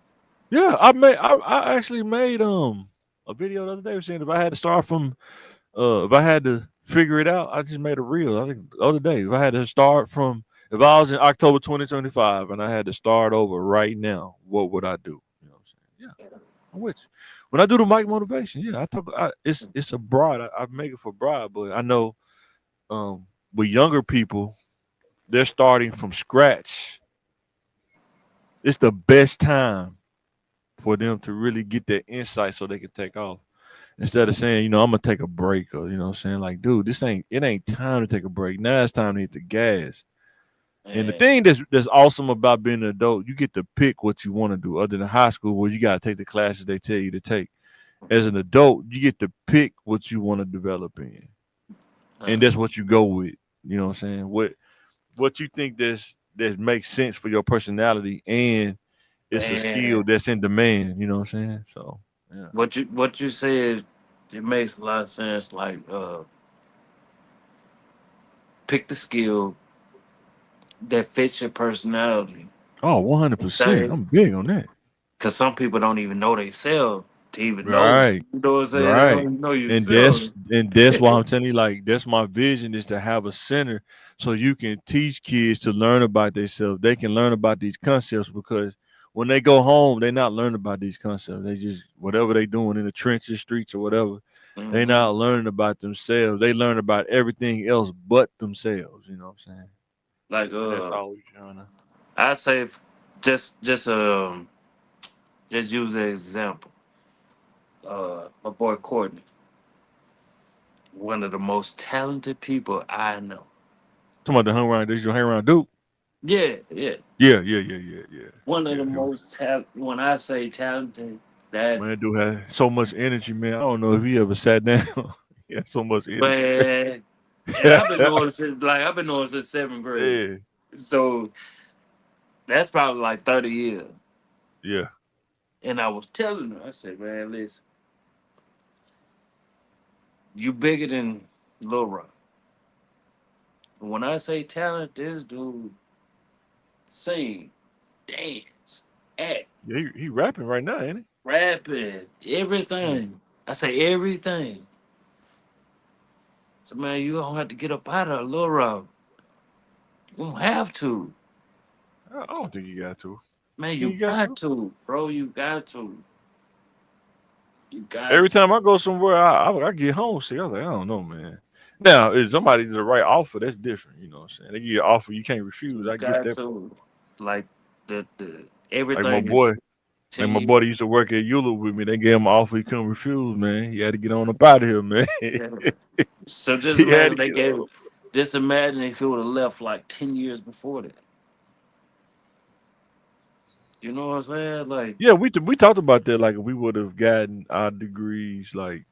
Yeah, I actually made a video the other day saying if I had to start from if I had to figure it out, I just made a reel. I think the other day, if I had to start from if I was in October 2025 and I had to start over right now, what would I do? You know what I'm saying? Yeah. I'm with you. When I do the mic motivation, yeah, it's a broad. I make it for broad, but I know with younger people, they're starting from scratch. It's the best time for them to really get that insight so they can take off. Instead of saying, I'm gonna take a break, or what I'm saying, like, dude, it ain't time to take a break. Now it's time to hit the gas. And the thing that's awesome about being an adult, you get to pick what you want to do. Other than high school, where you gotta take the classes they tell you to take. As an adult, you get to pick what you want to develop in, and that's what you go with. You know what I'm saying? What you think that makes sense for your personality, and it's a skill that's in demand. You know what I'm saying? So yeah. What you said, it makes a lot of sense. Like, pick the skill that fits your personality. Oh, 100%. I'm big on that. Because some people don't even know they sell to even know. Right. You know what I'm saying? They Right. don't even know And yourself. that's why I'm telling you, like, that's my vision, is to have a center so you can teach kids to learn about themselves. They can learn about these concepts, because when they go home, they're not learning about these concepts. They just, whatever they doing in the trenches, streets, or whatever, they not learning about themselves. They learn about everything else but themselves. You know what I'm saying? Like And that's all we trying to. I say just use an example. My boy Courtney, one of the most talented people I know. Talking about the hang around, this you hang around Duke. Yeah. Yeah. One of the Yeah. most when I say talented, that Man, that dude has so much energy, man. I don't know if he ever sat down. He has so much energy. man, and I've been knowing since 7th grade. Yeah. So that's probably like 30 years. Yeah. And I was telling her, I said, man, listen, you bigger than Lil Rock. When I say talent, this dude sing, dance, act, Yeah, he rapping right now, ain't he? rapping, everything. I say everything. So man, you don't have to get up out of Lil Rock. You don't have to. I don't think you got to. Man, You you got got to, bro. You got to. You got Every to. time I go somewhere, I get homesick. I was like, I don't know, man. Now, if somebody's the right offer, that's different. You know what I'm saying? They give you an offer you can't refuse. You I get got that part. to. Like the Like my everything is boy, 10 my years. boy that used to work at Eula with me. They gave him an offer he couldn't refuse, man. He had to get on up out of here, man. So just He had to imagine they get gave. on. Just imagine if it would have left like 10 years before that. You know what I'm saying? Like, Yeah, we talked about that. Like, if we would have gotten our degrees, like,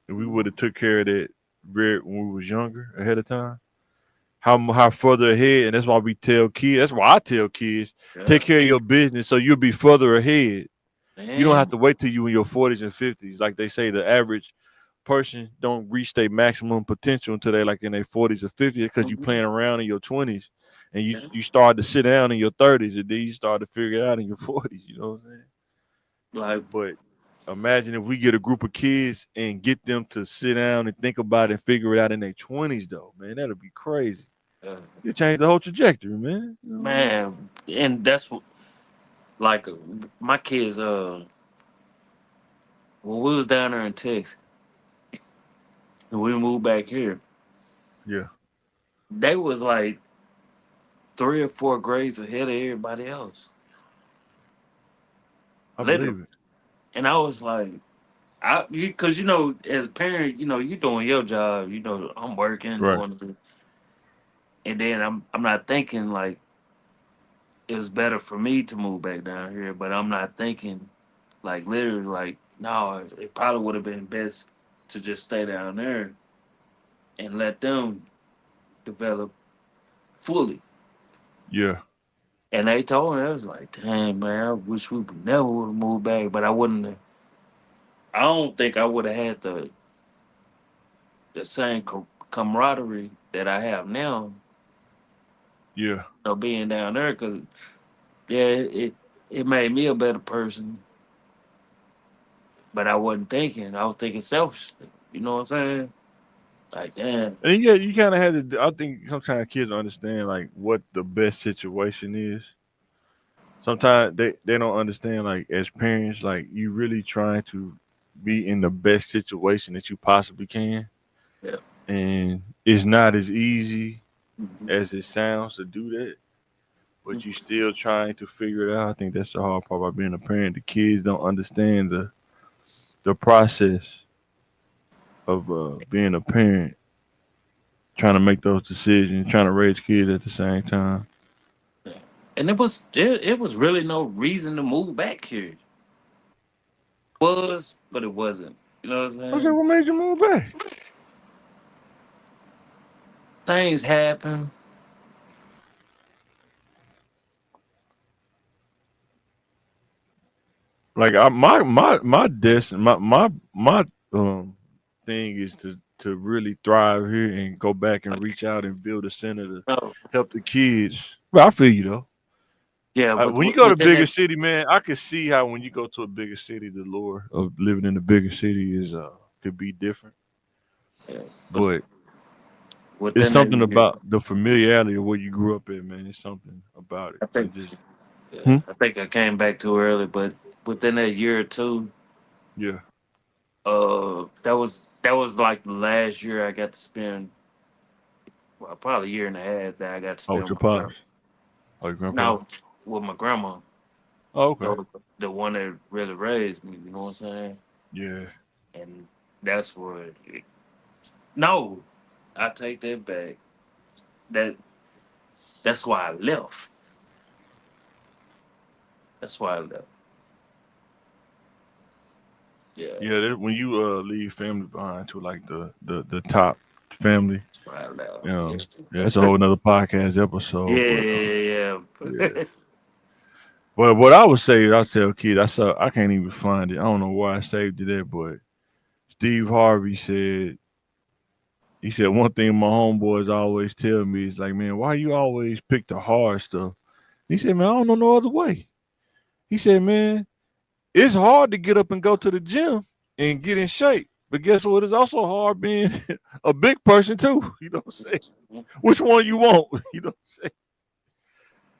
if we would have took care of that when we was younger, ahead of time. How further ahead, and that's why we tell kids. That's why I tell kids, take care of your business so you'll be further ahead. You don't have man, to wait till you in your 40s and 50s. Like they say, the average person don't reach their maximum potential until they like in their 40s or 50s, because you playing around in your 20s, and you start to sit down in your 30s, and then you start to figure it out in your 40s. You know what I'm saying? like, But imagine if we get a group of kids and get them to sit down and think about it and figure it out in their 20s, though, man, that'll be crazy. You change the whole trajectory, man. You know? man, and that's what, like, my kids, when we was down there in Texas, and we moved back here, Yeah, they was like 3 or 4 grades ahead of everybody else. I Literally. believe it. And I was like, because as a parent, you doing your job. I'm working, Right. and then I'm not thinking like it was better for me to move back down here, but I'm not thinking like literally like no, it probably would have been best to just stay down there and let them develop fully. Yeah. And they told me, I was like, dang man, I wish we never would have moved back, but I wouldn't have. I don't think I would have had the same camaraderie that I have now, Yeah. being down there, because yeah, it made me a better person, but I wasn't thinking. I was thinking selfishly. You know what I'm saying? Like, damn. And yeah, you kind of had to. I think sometimes kids don't understand like what the best situation is. Sometimes they don't understand, like, as parents, like, you really trying to be in the best situation that you possibly can, Yeah. and it's not as easy Mhm. as it sounds to do that. But you still trying to figure it out. I think that's the hard part about being a parent. The kids don't understand the process of being a parent, trying to make those decisions, trying to raise kids at the same time. And it was really no reason to move back here. But it wasn't. You know what I'm I said, saying? what made you move back? Things happen. Like, my destiny, my thing is to really thrive here and go back and reach out and build a center to No, help the kids. But I feel you though. Yeah, but when you go to within bigger that- city, man, I could see how when you go to a bigger city, the lure of living in a bigger city is could be different. yeah, But within it's that something year, about the familiarity of where you grew up in, man. It's something about it. I think, It just, yeah, I think I came back too early, but within that year or two, yeah. that was like the last year I got to spend. Well, probably a year and a half that I got to Oh, spend with your with my pops. Oh, your grandpa. no, with my grandma. Oh, okay. So the one that really raised me, you know what I'm saying? Yeah. And that's what. No, I take that back. That's why I left. That's why I left. Yeah, Yeah, when you leave family behind to like the top family, that's why I left. you know, yeah, that's a whole nother podcast episode. Yeah. Yeah. But what I would say, I tell kids, I can't even find it. I don't know why I saved it there, but Steve Harvey said one thing my homeboys always tell me is like, man, why you always pick the hard stuff? He said, man, I don't know no other way. He said, man, it's hard to get up and go to the gym and get in shape. But guess what? It's also hard being a big person too. You know what I'm saying? Which one you want? You know what I'm saying?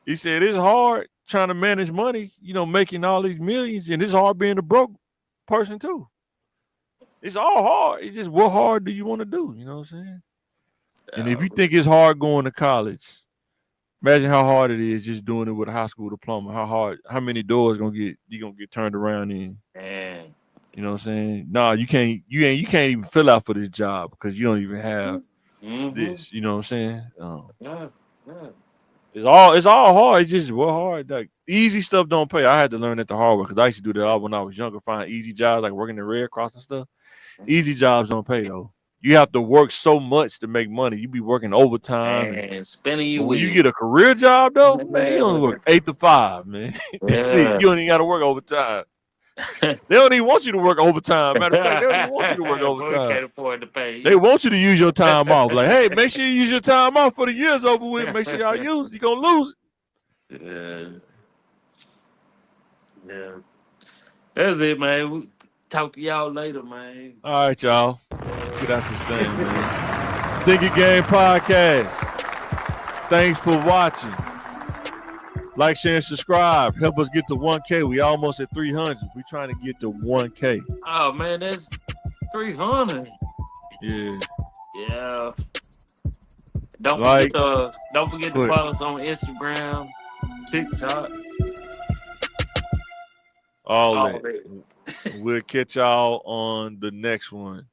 He said it's hard trying to manage money, making all these millions, and it's hard being a broke person too. It's all hard. It's just what hard do you want to do? You know what I'm saying? And if you think it's hard going to college, imagine how hard it is just doing it with a high school diploma. How many doors you gonna get turned around in? Man. You know what I'm saying? Nah, you can't even fill out for this job because you don't even have this. You know what I'm saying? Yeah. It's all hard. It's just hard. Like easy stuff don't pay. I had to learn that the hard way because I used to do that all when I was younger, find easy jobs like working the Red Cross and stuff. Easy jobs don't pay though. You have to work so much to make money. You be working overtime. And spinning you But when you wheel. get a career job though, man, you only work 8 to 5, man. Yeah. Shit, you don't even got to work overtime. They don't even want you to work overtime. Matter of fact, they don't even want you to work Boy, overtime. can't afford to pay. They want you to use your time off. Like, hey, make sure you use your time off for the year's over with. Make sure y'all use it. You're going to lose it. Yeah. That's it, man. We talk to y'all later, man. All right, y'all. Get out this thing, man. Think Again Podcast. Thanks for watching. Like, share, and subscribe. Help us get to 1K. We almost at 300. We trying to get to 1K. Oh, man, that's 300. Yeah. Yeah. Don't forget to What? follow us on Instagram, TikTok. All all that. that. We'll catch y'all on the next one.